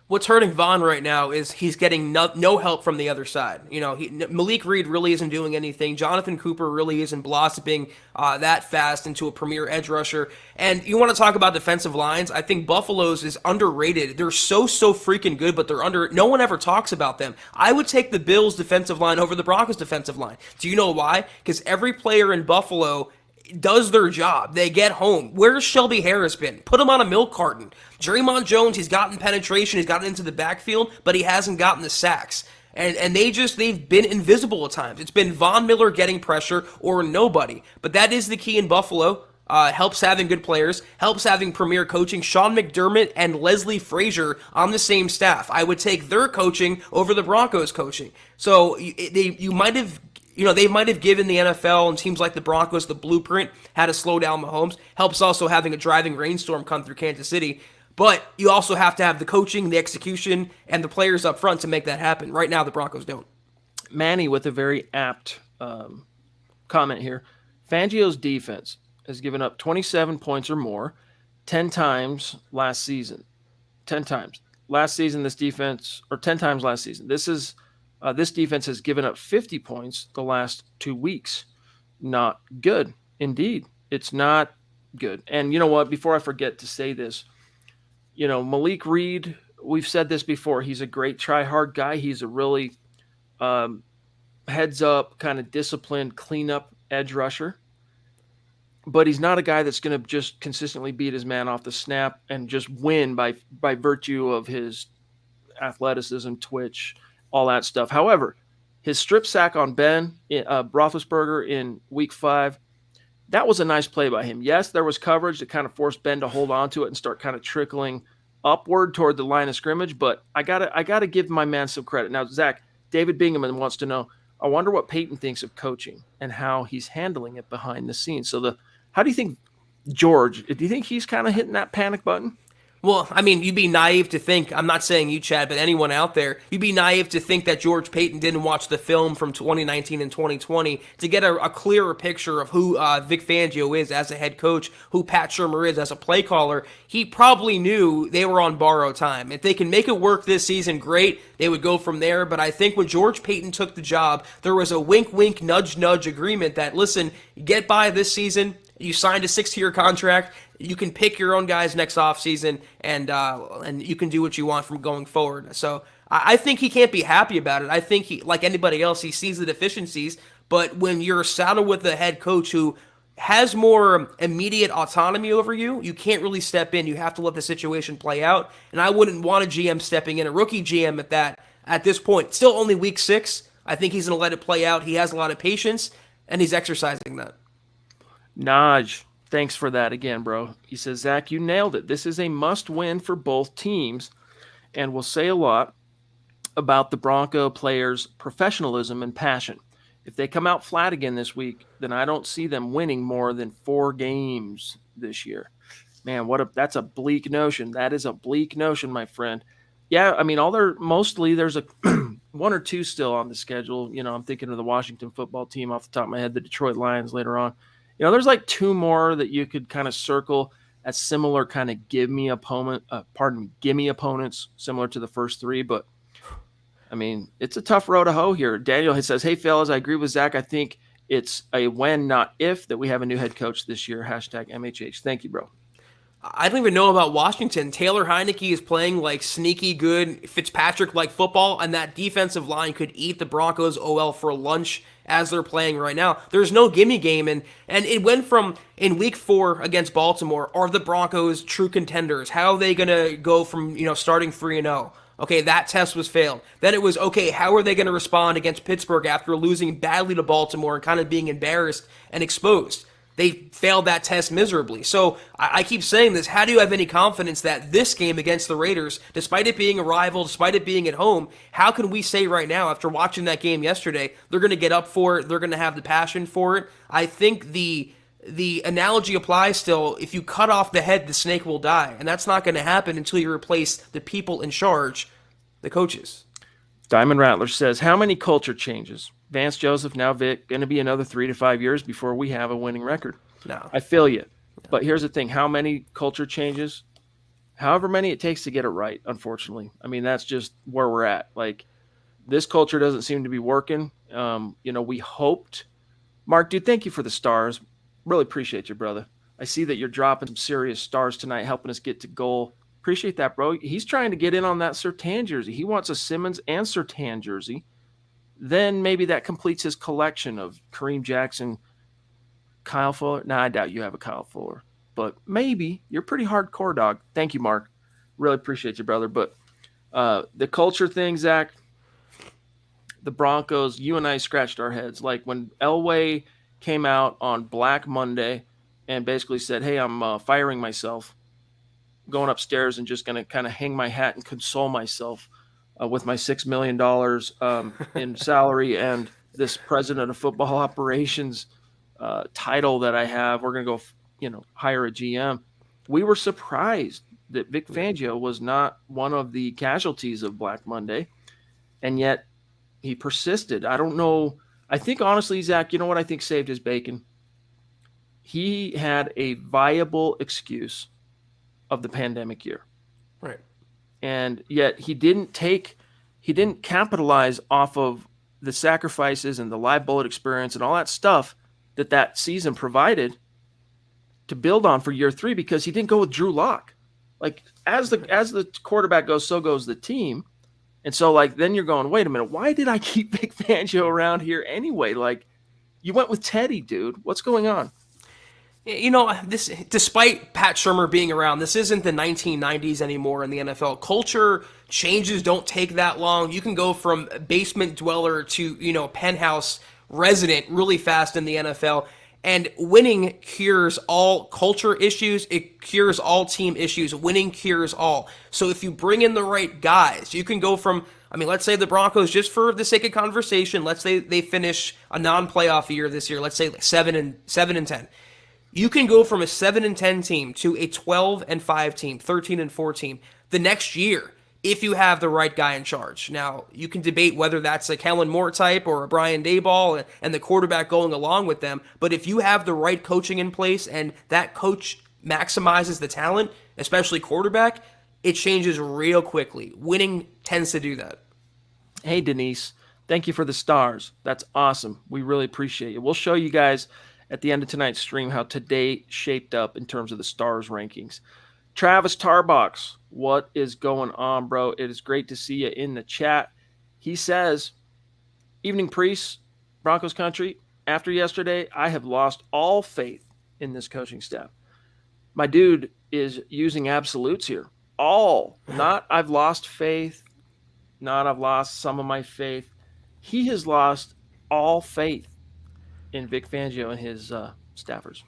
What's hurting Vaughn right now is he's getting no help from the other side. Malik Reed really isn't doing anything. Jonathan Cooper really isn't blossoming that fast into a premier edge rusher. And you want to talk about defensive lines? I think Buffalo's is underrated. They're so freaking good, but they're under. No one ever talks about them. I would take the Bills' defensive line over the Broncos' defensive line. Do you know why? Because every player in Buffalo does their job. They get home. Where's Shelby Harris been? Put him on a milk carton. Draymond Jones, he's gotten penetration, he's gotten into the backfield, but he hasn't gotten the sacks. And they've been invisible at times. It's been Von Miller getting pressure or nobody. But that is the key in Buffalo. Helps having good players, helps having premier coaching. Sean McDermott and Leslie Frazier on the same staff. I would take their coaching over the Broncos coaching. So they might have given the NFL and teams like the Broncos the blueprint how to slow down Mahomes. Helps also having a driving rainstorm come through Kansas City. But you also have to have the coaching, the execution, and the players up front to make that happen. Right now, the Broncos don't. Manny with a very apt comment here. Fangio's defense has given up 27 points or more 10 times last season. 10 times. Last season, this defense, or 10 times last season. This defense has given up 50 points the last 2 weeks. Not good. Indeed. It's not good. And you know what? Before I forget to say this, Malik Reed, we've said this before. He's a great try-hard guy. He's a really heads-up, kind of disciplined, clean-up edge rusher. But he's not a guy that's going to just consistently beat his man off the snap and just win by virtue of his athleticism, twitch, all that stuff. However, his strip sack on Ben Roethlisberger in Week 5, that was a nice play by him. Yes, there was coverage that kind of forced Ben to hold on to it and start kind of trickling upward toward the line of scrimmage. But I gotta give my man some credit. Now, Zach, David Bingaman wants to know, I wonder what Peyton thinks of coaching and how he's handling it behind the scenes. So how do you think George, do you think he's kind of hitting that panic button? Well, I mean, you'd be naive to think, I'm not saying you, Chad, but anyone out there, you'd be naive to think that George Payton didn't watch the film from 2019 and 2020 to get a clearer picture of who Vic Fangio is as a head coach, who Pat Shurmur is as a play caller. He probably knew they were on borrowed time. If they can make it work this season, great. They would go from there. But I think when George Payton took the job, there was a wink, wink, nudge, nudge agreement that, listen, get by this season. You signed a 6-year contract. You can pick your own guys next offseason, and you can do what you want from going forward. So I think he can't be happy about it. I think he, like anybody else, he sees the deficiencies. But when you're saddled with a head coach who has more immediate autonomy over you, you can't really step in. You have to let the situation play out. And I wouldn't want a GM stepping in, a rookie GM at this point. Still only week 6. I think he's going to let it play out. He has a lot of patience, and he's exercising that. Naj, thanks for that again, bro. He says, Zach, you nailed it. This is a must-win for both teams, and will say a lot about the Bronco players' professionalism and passion. If they come out flat again this week, then I don't see them winning more than 4 games this year. Man, that's a bleak notion. That is a bleak notion, my friend. Yeah, I mean, there's a 1 or 2 still on the schedule. I'm thinking of the Washington football team off the top of my head, the Detroit Lions later on. There's like 2 more that you could kind of circle as similar kind of give me opponents, similar to the first 3. But, I mean, it's a tough road to hoe here. Daniel says, hey, fellas, I agree with Zach. I think it's a when, not if, that we have a new head coach this year. #MHH. Thank you, bro. I don't even know about Washington. Taylor Heineke is playing like sneaky good Fitzpatrick-like football, and that defensive line could eat the Broncos OL for lunch as they're playing right now. There's no gimme game, and it went from in Week 4 against Baltimore. Are the Broncos true contenders? How are they gonna go from starting 3-0? Okay, that test was failed. Then it was okay. How are they going to respond against Pittsburgh after losing badly to Baltimore and kind of being embarrassed and exposed? They failed that test miserably. So I keep saying this. How do you have any confidence that this game against the Raiders, despite it being a rival, despite it being at home, how can we say right now, after watching that game yesterday, they're going to get up for it, they're going to have the passion for it? I think the analogy applies still. If you cut off the head, the snake will die. And that's not going to happen until you replace the people in charge, the coaches. Diamond Rattler says, how many culture changes? Vance Joseph, now Vic, going to be another 3 to 5 years before we have a winning record. No. I feel you. But here's the thing. How many culture changes? However many it takes to get it right, unfortunately. I mean, that's just where we're at. Like, this culture doesn't seem to be working. We hoped. Mark, dude, thank you for the stars. Really appreciate you, brother. I see that you're dropping some serious stars tonight, helping us get to goal. Appreciate that, bro. He's trying to get in on that Surtain jersey. He wants a Simmons and Surtain jersey. Then maybe that completes his collection of Kareem Jackson, Kyle Fuller. Nah, I doubt you have a Kyle Fuller. But maybe. You're pretty hardcore, dog. Thank you, Mark. Really appreciate you, brother. But the culture thing, Zach, the Broncos, you and I scratched our heads. Like when Elway came out on Black Monday and basically said, hey, I'm firing myself, going upstairs and just going to kind of hang my hat and console myself with my $6 million in salary and this president of football operations title that I have. We're going to go, hire a GM. We were surprised that Vic Fangio was not one of the casualties of Black Monday, and yet he persisted. I don't know. I think, honestly, Zach, you know what I think saved his bacon? He had a viable excuse of the pandemic year. Right. And yet he didn't capitalize off of the sacrifices and the live bullet experience and all that stuff that season provided to build on for year 3, because he didn't go with Drew Lock. Like as the quarterback goes, so goes the team. And so then you're going, wait a minute, why did I keep Vic Fangio around here anyway? Like, you went with Teddy, dude. What's going on? This, despite Pat Shurmur being around, this isn't the 1990s anymore in the NFL. Culture changes don't take that long. You can go from basement dweller to, penthouse resident really fast in the NFL. And winning cures all culture issues. It cures all team issues. Winning cures all. So if you bring in the right guys, you can go from, let's say the Broncos, just for the sake of conversation, let's say they finish a non-playoff year this year. Let's say 7-10. You can go from a 7-10 team to a 12-5 team, 13-4 team the next year if you have the right guy in charge. Now, you can debate whether that's a Kellen Moore type or a Brian Daboll and the quarterback going along with them, but if you have the right coaching in place and that coach maximizes the talent, especially quarterback, it changes real quickly. Winning tends to do that. Hey, Denise, thank you for the stars. That's awesome. We really appreciate it. We'll show you guys at the end of tonight's stream how today shaped up in terms of the stars rankings. Travis Tarbox, what is going on, bro? It is great to see you in the chat. He says, evening priests, Broncos country, after yesterday, I have lost all faith in this coaching staff. My dude is using absolutes here. All, not I've lost faith, not I've lost some of my faith. He has lost all faith in Vic Fangio and his staffers.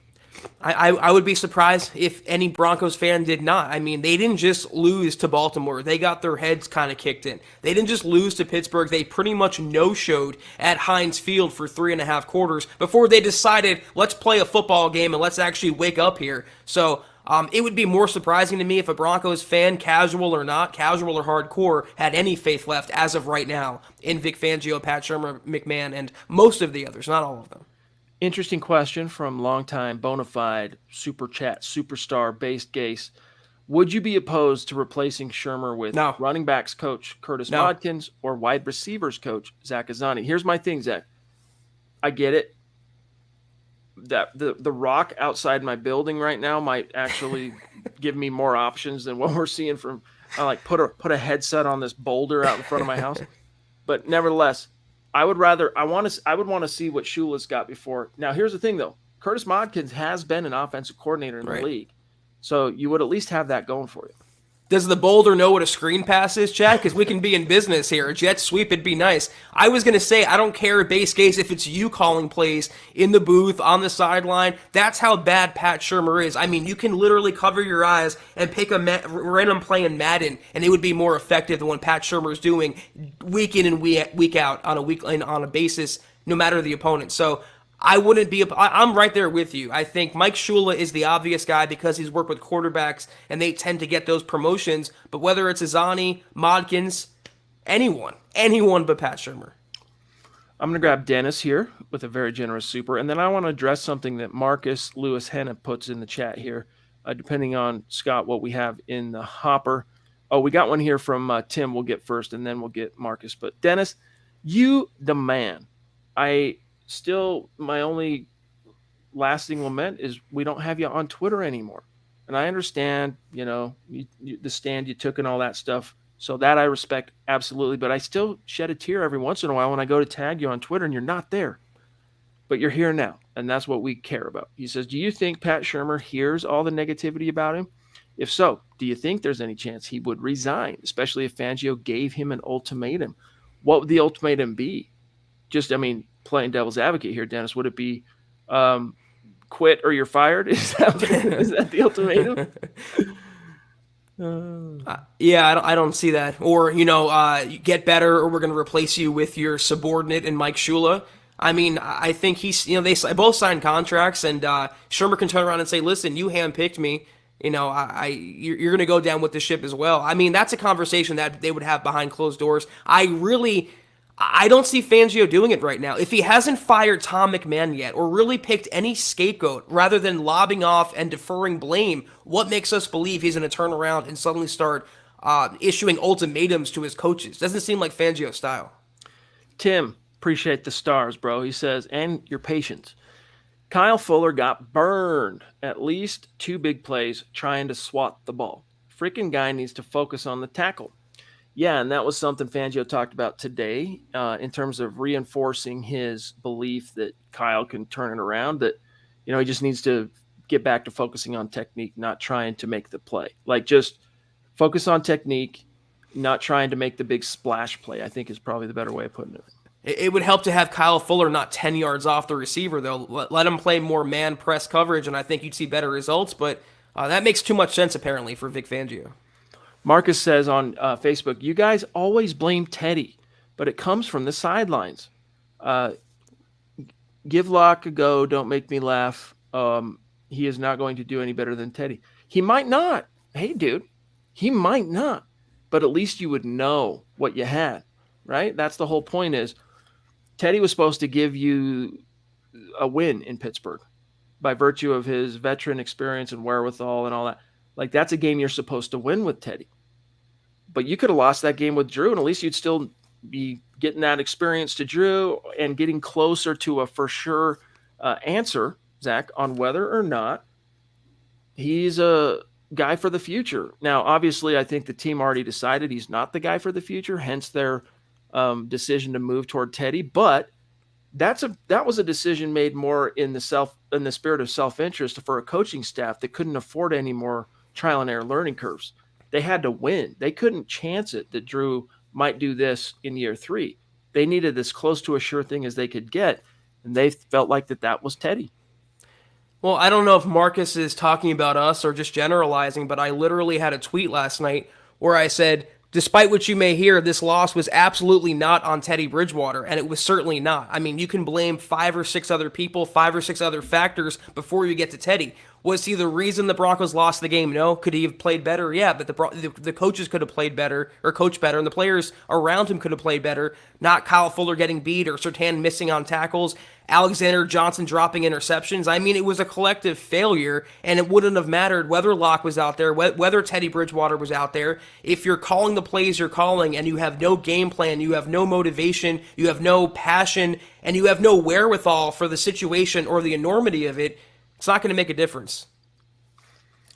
I would be surprised if any Broncos fan did not. They didn't just lose to Baltimore. They got their heads kind of kicked in. They didn't just lose to Pittsburgh. They pretty much no-showed at Heinz Field for 3.5 quarters before they decided, let's play a football game and let's actually wake up here. So it would be more surprising to me if a Broncos fan, casual or not, casual or hardcore, had any faith left as of right now in Vic Fangio, Pat Shurmur, McMahon, and most of the others, not all of them. Interesting question from longtime bona fide super chat superstar based Gase. Would you be opposed to replacing Shurmur with running backs coach Curtis Watkins or wide receivers coach Zach Azzanni? Here's my thing, Zach. I get it. that the rock outside my building right now might actually give me more options than what we're seeing from. I like put a headset on this boulder out in front of my house. But nevertheless, I would want to see what Shula's got before. Now here's the thing though. Curtis Modkins has been an offensive coordinator in the Right. league. So you would at least have that going for you. Does the boulder know what a screen pass is, Chad? Because we can be in business here. A jet sweep, it'd be nice. I was going to say, I don't care, base case, if it's you calling plays in the booth, on the sideline. That's how bad Pat Shurmur is. I mean, you can literally cover your eyes and pick a random play in Madden, and it would be more effective than what Pat Shurmur is doing week in and week out on a basis, no matter the opponent. So I wouldn't be. I'm right there with you. I think Mike Shula is the obvious guy because he's worked with quarterbacks and they tend to get those promotions. But whether it's Azani, Modkins, anyone but Pat Shurmur. I'm going to grab Dennis here with a very generous super. And then I want to address something that Marcus Lewis Henna puts in the chat here, depending on, Scott, what we have in the hopper. Oh, we got one here from Tim. We'll get first, and then we'll get Marcus. But Dennis, you the man. My only lasting lament is we don't have you on Twitter anymore. And I understand, the stand you took and all that stuff. So that I respect absolutely. But I still shed a tear every once in a while when I go to tag you on Twitter and you're not there. But you're here now. And that's what we care about. He says, do you think Pat Shurmur hears all the negativity about him? If so, do you think there's any chance he would resign, especially if Fangio gave him an ultimatum? What would the ultimatum be? Playing devil's advocate here, Dennis, would it be quit or you're fired? Is that the ultimatum? Yeah, I don't see that. Or, get better or we're going to replace you with your subordinate in Mike Shula. I mean, I think they both signed contracts, and Shurmur can turn around and say, listen, you handpicked me. You're going to go down with the ship as well. I mean, that's a conversation that they would have behind closed doors. I don't see Fangio doing it right now. If he hasn't fired Tom McMahon yet or really picked any scapegoat rather than lobbing off and deferring blame, what makes us believe he's going to turn around and suddenly start issuing ultimatums to his coaches? Doesn't seem like Fangio style. Tim, appreciate the stars, bro. He says, and your patience. Kyle Fuller got burned at least 2 big plays trying to swat the ball. Freaking guy needs to focus on the tackle. Yeah, and that was something Fangio talked about today in terms of reinforcing his belief that Kyle can turn it around, that, he just needs to get back to focusing on technique, not trying to make the play. Like, just focus on technique, not trying to make the big splash play, I think is probably the better way of putting it. It would help to have Kyle Fuller not 10 yards off the receiver, though. Let him play more man-press coverage, and I think you'd see better results, but that makes too much sense, apparently, for Vic Fangio. Marcus says on Facebook, you guys always blame Teddy, but it comes from the sidelines. Give Locke a go. Don't make me laugh. He is not going to do any better than Teddy. He might not. Hey, dude, he might not. But at least you would know what you had, right? That's the whole point is Teddy was supposed to give you a win in Pittsburgh by virtue of his veteran experience and wherewithal and all that. Like, that's a game you're supposed to win with Teddy. But you could have lost that game with Drew, and at least you'd still be getting that experience to Drew and getting closer to a for sure answer, Zach, on whether or not he's a guy for the future. Now, obviously, I think the team already decided he's not the guy for the future, hence their decision to move toward Teddy. But that was a decision made more in the spirit of self-interest for a coaching staff that couldn't afford any more trial and error learning curves. They had to win. They couldn't chance it that Drew might do this in year 3. They needed as close to a sure thing as they could get, and they felt like that was Teddy. Well, I don't know if Marcus is talking about us or just generalizing, but I literally had a tweet last night where I said, despite what you may hear, this loss was absolutely not on Teddy Bridgewater, and it was certainly not. I mean, you can blame 5 or 6 other people, 5 or 6 other factors before you get to Teddy. Was he the reason the Broncos lost the game? No. Could he have played better? Yeah, but the coaches could have played better or coached better, and the players around him could have played better. Not Kyle Fuller getting beat or Surtain missing on tackles. Alexander Johnson dropping interceptions. I mean, it was a collective failure, and it wouldn't have mattered whether Locke was out there, whether Teddy Bridgewater was out there. If you're calling the plays you're calling and you have no game plan, you have no motivation, you have no passion, and you have no wherewithal for the situation or the enormity of it, it's not going to make a difference.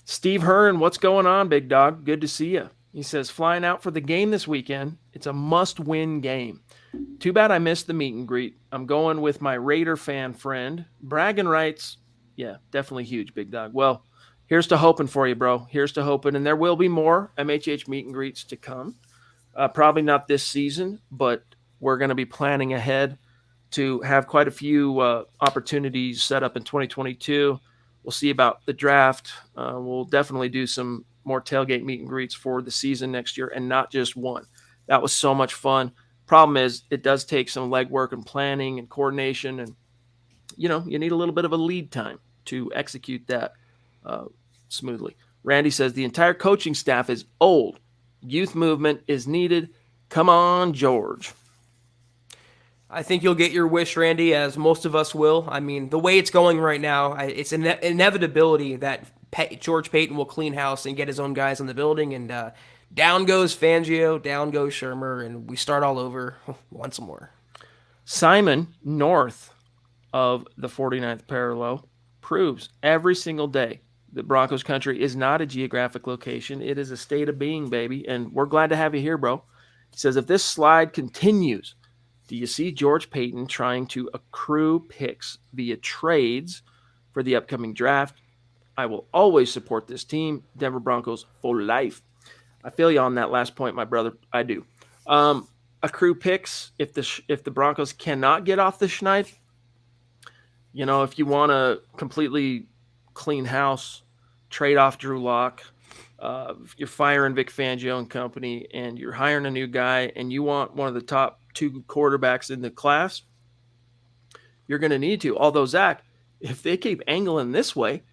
Steve Hearn, what's going on, big dog? Good to see you. He says, flying out for the game this weekend. It's a must-win game. Too bad I missed the meet and greet. I'm going with my Raider fan friend. Bragging rights, yeah, definitely huge, big dog. Well, here's to hoping for you, bro. Here's to hoping. And there will be more MHH meet and greets to come. Probably not this season, but we're going to be planning ahead to have quite a few opportunities set up in 2022. We'll see about the draft. We'll definitely do some more tailgate meet and greets for the season next year, and not just one. That was so much fun. Problem is, it does take some legwork and planning and coordination, and you need a little bit of a lead time to execute that smoothly. Randy says the entire coaching staff is old. Youth movement is needed. Come on, George. I think you'll get your wish, Randy, as most of us will. I mean, the way it's going right now, it's an inevitability that George Payton will clean house and get his own guys in the building, and down goes Fangio, down goes Shurmur, and we start all over once more. Simon, north of the 49th parallel, proves every single day that Broncos country is not a geographic location. It is a state of being, baby, and we're glad to have you here, bro. He says, if this slide continues, do you see George Payton trying to accrue picks via trades for the upcoming draft? I will always support this team, Denver Broncos for life. I feel you on that last point, my brother. I do. Accrue picks if the Broncos cannot get off the schneid. If you want to completely clean house, trade off Drew Lock, you're firing Vic Fangio and company, and you're hiring a new guy, and you want one of the top 2 quarterbacks in the class, you're going to need to. Although, Zach, if they keep angling this way,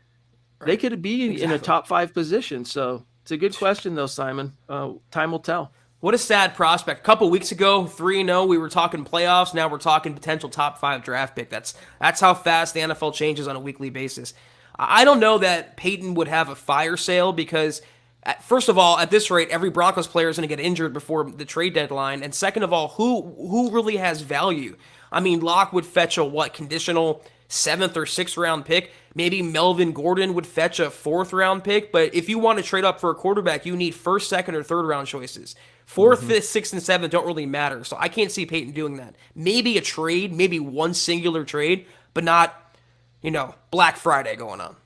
they could be in a top 5 position. So it's a good question, though, Simon. Time will tell. What a sad prospect. A couple weeks ago, 3-0, we were talking playoffs. Now we're talking potential top 5 draft pick. That's how fast the NFL changes on a weekly basis. I don't know that Peyton would have a fire sale because, first of all, at this rate, every Broncos player is going to get injured before the trade deadline. And second of all, who really has value? I mean, Locke would fetch a conditional 7th or 6th round pick. Maybe Melvin Gordon would fetch a 4th round pick. But if you want to trade up for a quarterback, you need 1st, 2nd, or 3rd round choices. 4th, 5th, 6th, and 7th don't really matter. So I can't see Peyton doing that. Maybe a trade, maybe one singular trade, but not, Black Friday going on.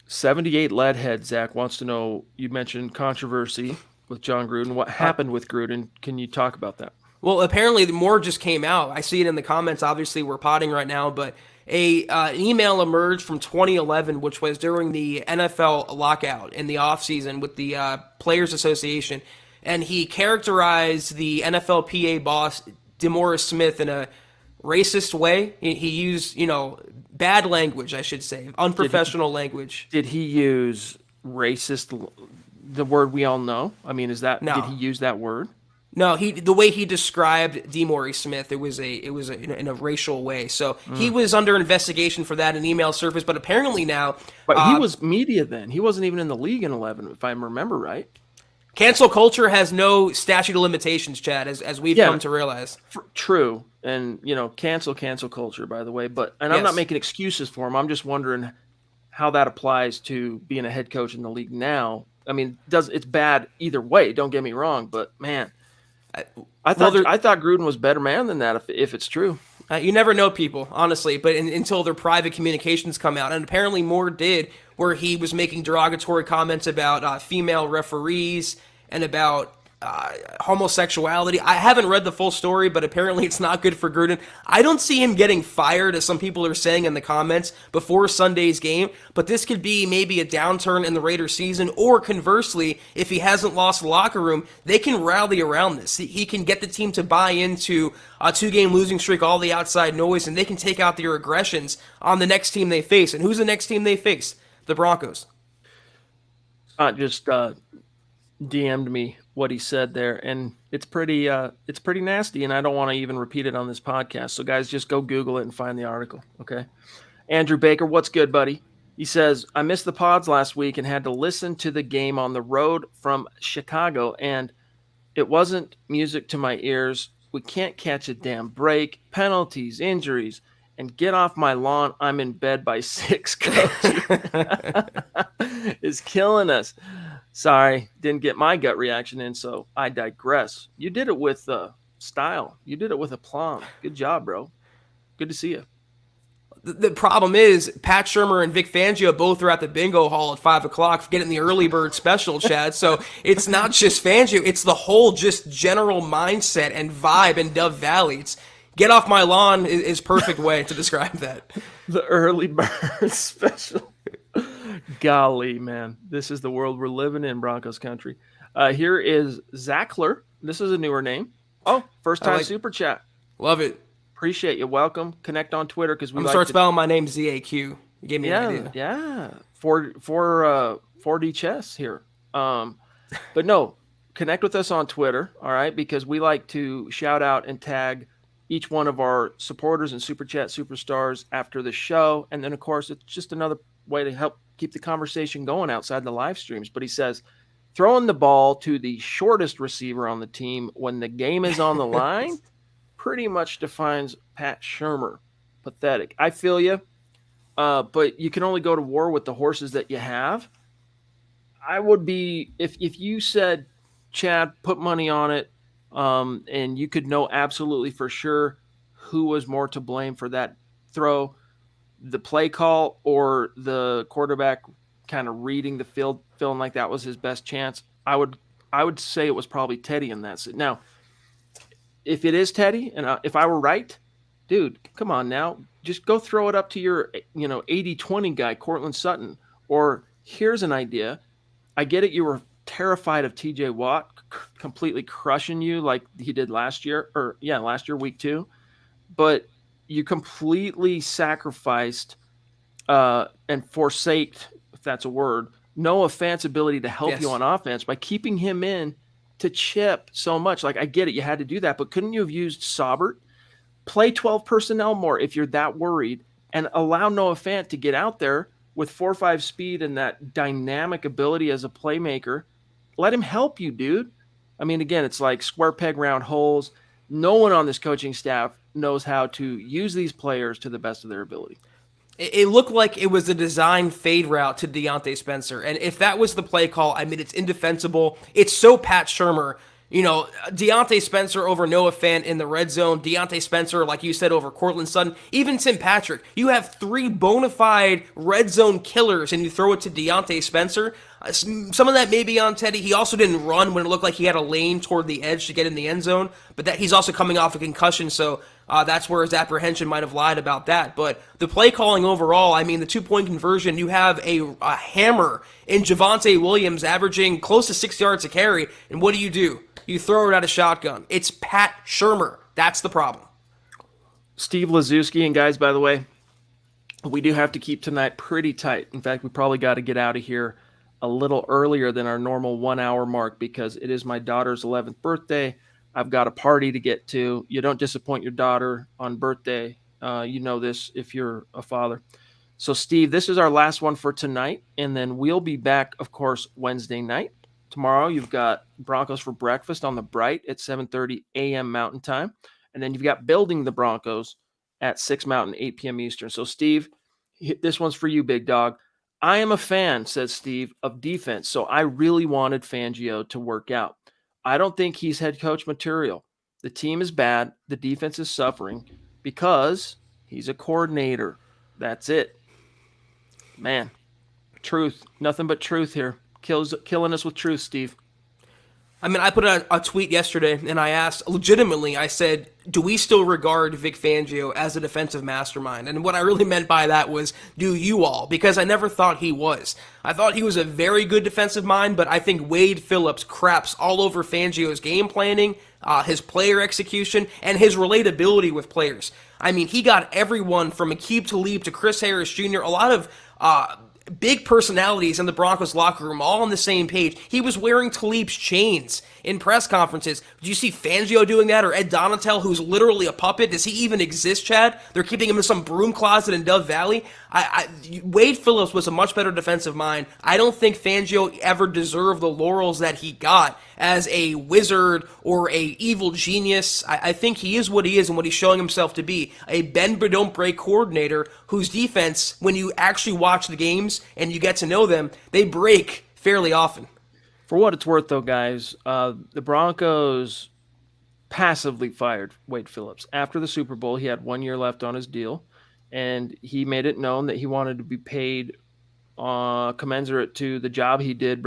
78 Leadhead, Zach, wants to know, you mentioned controversy with John Gruden. What happened with Gruden? Can you talk about that? Well, apparently more just came out. I see it in the comments. Obviously, we're potting right now, but an email emerged from 2011, which was during the NFL lockout in the offseason with the Players Association, and he characterized the NFLPA boss, DeMaurice Smith, in a racist way. He used, bad language, I should say, unprofessional language. Did he use racist, the word we all know? I mean, No. Did he use that word? No, the way he described DeMaurice Smith, it was in a racial way. So he was under investigation for that, an email surfaced, but apparently now. But he was media then. He wasn't even in the league in 11, if I remember right. Cancel culture has no statute of limitations, Chad, as we've come to realize. True. And, cancel culture, by the way. And I'm not making excuses for him. I'm just wondering how that applies to being a head coach in the league now. I mean, it's bad either way, don't get me wrong. But, man, I thought Gruden was a better man than that if it's true. You never know people, honestly, but until their private communications come out. And apparently Moore did, where he was making derogatory comments about female referees and about homosexuality. I haven't read the full story, but apparently it's not good for Gruden. I don't see him getting fired, as some people are saying in the comments, before Sunday's game, but this could be maybe a downturn in the Raiders season, or conversely, if he hasn't lost the locker room, they can rally around this. He can get the team to buy into a 2-game losing streak, all the outside noise, and they can take out their aggressions on the next team they face. And who's the next team they face? The Broncos. Just DM'd me what he said there, and it's pretty nasty, and I don't want to even repeat it on this podcast. So guys, just go Google it and find the article. Okay. Andrew Baker, what's good, buddy? He says, I missed the pods last week and had to listen to the game on the road from Chicago, and it wasn't music to my ears. We can't catch a damn break. Penalties, injuries, and get off my lawn. I'm in bed by 6, coach. Is killing us. Sorry, didn't get my gut reaction in, so I digress. You did it with style. You did it with aplomb. Good job, bro. Good to see you. The problem is Pat Shurmur and Vic Fangio both are at the bingo hall at 5 o'clock getting the early bird special, Chad. So it's not just Fangio, it's the whole just general mindset and vibe in Dove Valley. It's get off my lawn is perfect way to describe that. The early bird special. Golly, man. This is the world we're living in, Broncos country. Here is Zackler. This is a newer name. Oh, first time super chat. Love it. Appreciate you. Welcome. Connect on Twitter because we I'm gonna start spelling my name ZAQ. You gave me an idea. Yeah. For 4D chess here. But no, connect with us on Twitter, all right? Because we like to shout out and tag each one of our supporters and super chat superstars after the show. And then of course it's just another way to help keep the conversation going outside the live streams. But he says, throwing the ball to the shortest receiver on the team when the game is on the line pretty much defines Pat Shurmur. Pathetic. I feel you, but you can only go to war with the horses that you have. I would be, if you said, Chad, put money on it, and you could know absolutely for sure who was more to blame for that throw, the play call or the quarterback kind of reading the field, feeling like that was his best chance, I would say it was probably Teddy in that. Now, if it is Teddy, and if I were right, dude, come on now. Just go throw it up to your 80-20 guy, Cortland Sutton. Or here's an idea. I get it. You were terrified of TJ Watt completely crushing you like he did last year, week 2. But you completely sacrificed and forsaked, if that's a word, Noah Fant's ability to help you on offense by keeping him in to chip so much. Like, I get it. You had to do that, but couldn't you have used Saubert? Play 12 personnel more if you're that worried and allow Noah Fant to get out there with 4.5 speed and that dynamic ability as a playmaker. Let him help you, dude. I mean, again, it's like square peg, round holes. No one on this coaching staff knows how to use these players to the best of their ability. It looked like it was a design fade route to Deontay Spencer. And if that was the play call, I mean, it's indefensible. It's so Pat Shurmur. Deontay Spencer over Noah Fant in the red zone. Deontay Spencer, like you said, over Cortland Sutton. Even Tim Patrick. You have 3 bona fide red zone killers, and you throw it to Deontay Spencer. Some of that may be on Teddy. He also didn't run when it looked like he had a lane toward the edge to get in the end zone. But that he's also coming off a concussion, so that's where his apprehension might have lied about that. But the play calling overall, I mean, the 2-point conversion, you have a hammer in Javonte Williams averaging close to 6 yards a carry. And what do? You throw it out of shotgun. It's Pat Shurmur. That's the problem. Steve Lazuski, and guys, by the way, we do have to keep tonight pretty tight. In fact, we probably got to get out of here a little earlier than our normal 1-hour mark because it is my daughter's 11th birthday. I've got a party to get to. You don't disappoint your daughter on birthday. You know this if you're a father. So, Steve, this is our last one for tonight, and then we'll be back, of course, Wednesday night. Tomorrow, you've got Broncos for breakfast on the Bright at 7:30 a.m. Mountain Time. And then you've got Building the Broncos at 6 Mountain, 8 p.m. Eastern. So, Steve, this one's for you, big dog. I am a fan, says Steve, of defense, so I really wanted Fangio to work out. I don't think he's head coach material. The team is bad. The defense is suffering because he's a coordinator. That's it. Man, truth. Nothing but truth here. Killing us with truth, Steve. I mean, I put a tweet yesterday, and I asked, legitimately, I said, do we still regard Vic Fangio as a defensive mastermind? And what I really meant by that was, do you all? Because I never thought he was. I thought he was a very good defensive mind, but I think Wade Phillips craps all over Fangio's game planning, his player execution, and his relatability with players. I mean, he got everyone from Aqib Talib to Chris Harris Jr., a lot of big personalities in the Broncos locker room, all on the same page. He was wearing Talib's chains in press conferences. Do you see Fangio doing that, or Ed Donatel, who's literally a puppet? Does he even exist, Chad? They're keeping him in some broom closet in Dove Valley. Wade Phillips was a much better defensive mind. I don't think Fangio ever deserved the laurels that he got as a wizard or a evil genius. I think he is what he is and what he's showing himself to be, a bend but don't break coordinator whose defense, when you actually watch the games and you get to know them, they break fairly often. For what it's worth, though, guys, the Broncos passively fired Wade Phillips. After the Super Bowl, he had 1 year left on his deal, and he made it known that he wanted to be paid commensurate to the job he did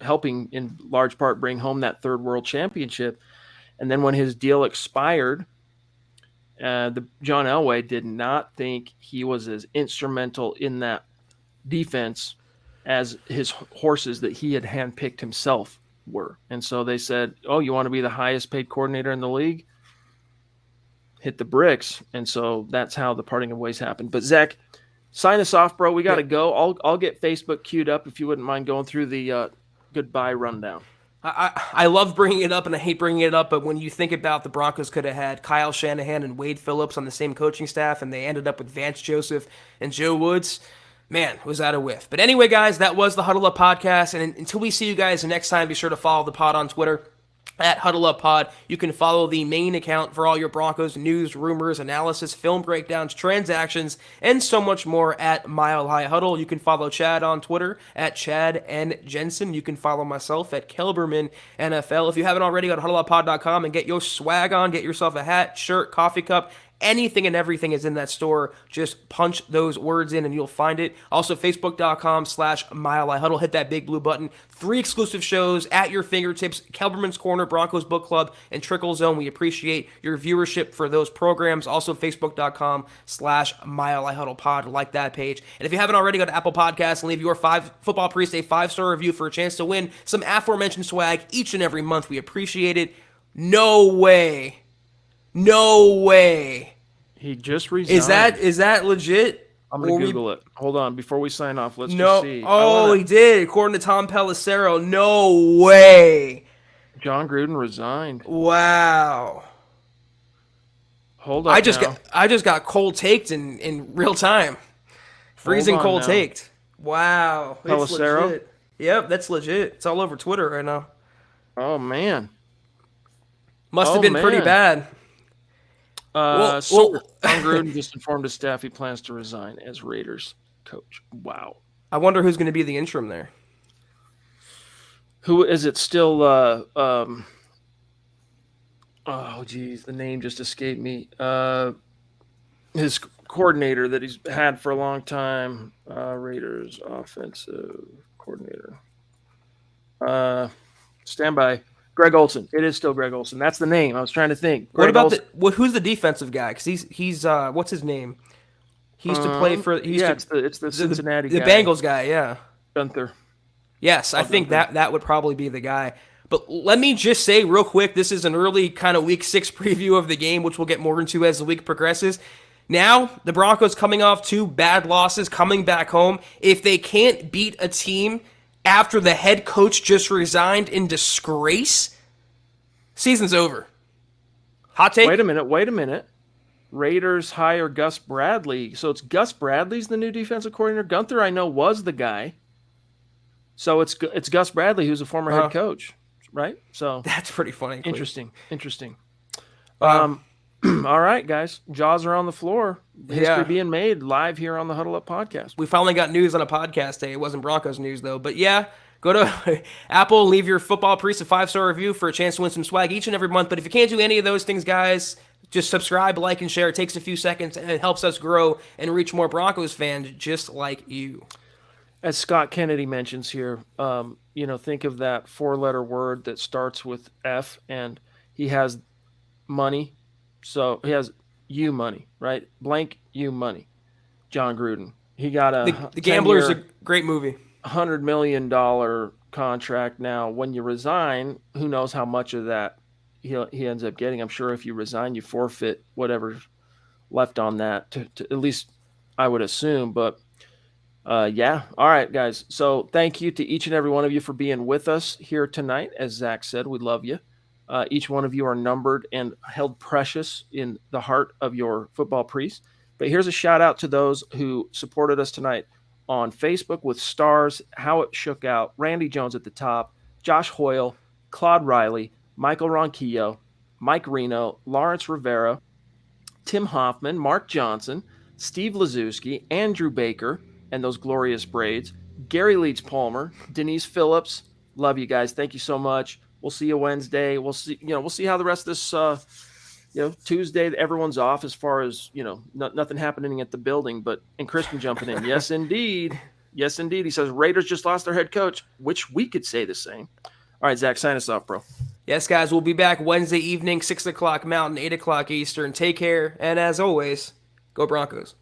helping in large part bring home that third world championship. And then when his deal expired, John Elway did not think he was as instrumental in that defense as his horses that he had handpicked himself were. And so they said, oh, you want to be the highest paid coordinator in the league? Hit the bricks. And so that's how the parting of ways happened. But Zach, sign us off, bro. We got to go. I'll get Facebook queued up if you wouldn't mind going through the goodbye rundown. I love bringing it up and I hate bringing it up, but when you think about the Broncos could have had Kyle Shanahan and Wade Phillips on the same coaching staff, and they ended up with Vance Joseph and Joe Woods, man, was that a whiff. But anyway, guys, that was the Huddle Up Podcast, and until we see you guys next time, be sure to follow the pod on Twitter at Huddle Up Pod. You can follow the main account for all your Broncos news, rumors, analysis, film breakdowns, transactions, and so much more at Mile High Huddle. You can follow Chad on Twitter at Chad and Jensen. You can follow myself at Kelberman NFL. If you haven't already, go to huddleuppod.com and get your swag on. Get yourself a hat, shirt, coffee cup. Anything and everything is in that store. Just punch those words in and you'll find it. Also, facebook.com/Mile High Huddle. Hit that big blue button. 3 exclusive shows at your fingertips. Kelberman's Corner, Broncos Book Club, and Trickle Zone. We appreciate your viewership for those programs. Also, facebook.com/Mile High Huddle Pod. Like that page. And if you haven't already, go to Apple Podcasts and leave your Football Priest a 5-star review for a chance to win some aforementioned swag each and every month. We appreciate it. No way. He just resigned. Is that legit? I'm going to Google it. Hold on. Before we sign off, let's No. just see. Oh, he did. According to Tom Pelissero. No way. John Gruden resigned. Wow. Hold on. I just got cold taked in real time. Freezing cold taked. Wow. Pelissero? Yep, that's legit. It's all over Twitter right now. Oh, man. Must have been pretty bad. John Gruden just informed his staff he plans to resign as Raiders coach. Wow. I wonder who's going to be the interim there. Who is it still? Oh, geez, the name just escaped me. His coordinator that he's had for a long time, Raiders offensive coordinator. Stand by. Greg Olson. It is still Greg Olson. That's the name. I was trying to think. What about who's the defensive guy? Because he's what's his name? He used to play for. It's the Cincinnati the guy. Bengals guy. Yeah. Gunther. Yes, I think that would probably be the guy. But let me just say real quick, this is an early kind of Week 6 preview of the game, which we'll get more into as the week progresses. Now, the Broncos coming off 2 bad losses, coming back home. If they can't beat a team after the head coach just resigned in disgrace, season's over. Hot take? Wait a minute. Raiders hire Gus Bradley. So it's Gus Bradley's the new defensive coordinator. Gunther, I know, was the guy. So it's Gus Bradley, who's a former head coach, right? So that's pretty funny. Interesting. All right, guys. Jaws are on the floor. History being made live here on the Huddle Up Podcast. We finally got news on a podcast day. It wasn't Broncos news, though. But yeah, go to Apple, leave your Football Priest a 5-star review for a chance to win some swag each and every month. But if you can't do any of those things, guys, just subscribe, like, and share. It takes a few seconds, and it helps us grow and reach more Broncos fans just like you. As Scott Kennedy mentions here, think of that 4-letter word that starts with F, and he has money. So he has you money, right? Blank you money. John Gruden. He got The Gambler is a great movie. $100 million contract. Now, when you resign, who knows how much of that he ends up getting. I'm sure if you resign, you forfeit whatever's left on that, to at least I would assume. But Yeah. All right, guys. So thank you to each and every one of you for being with us here tonight. As Zach said, we love you. Each one of you are numbered and held precious in the heart of your football priest. But here's a shout out to those who supported us tonight on Facebook with stars, how it shook out. Randy Jones at the top, Josh Hoyle, Claude Riley, Michael Ronquillo, Mike Reno, Lawrence Rivera, Tim Hoffman, Mark Johnson, Steve Lazuski, Andrew Baker, and those glorious braids, Gary Leeds Palmer, Denise Phillips. Love you guys. Thank you so much. We'll see you Wednesday. We'll see. We'll see how the rest of this. Tuesday everyone's off as far as nothing happening at the building. But and Crispin jumping in. Yes, indeed. Yes, indeed. He says Raiders just lost their head coach, which we could say the same. All right, Zach, sign us off, bro. Yes, guys, we'll be back Wednesday evening, 6 o'clock Mountain, 8 o'clock Eastern. Take care, and as always, go Broncos.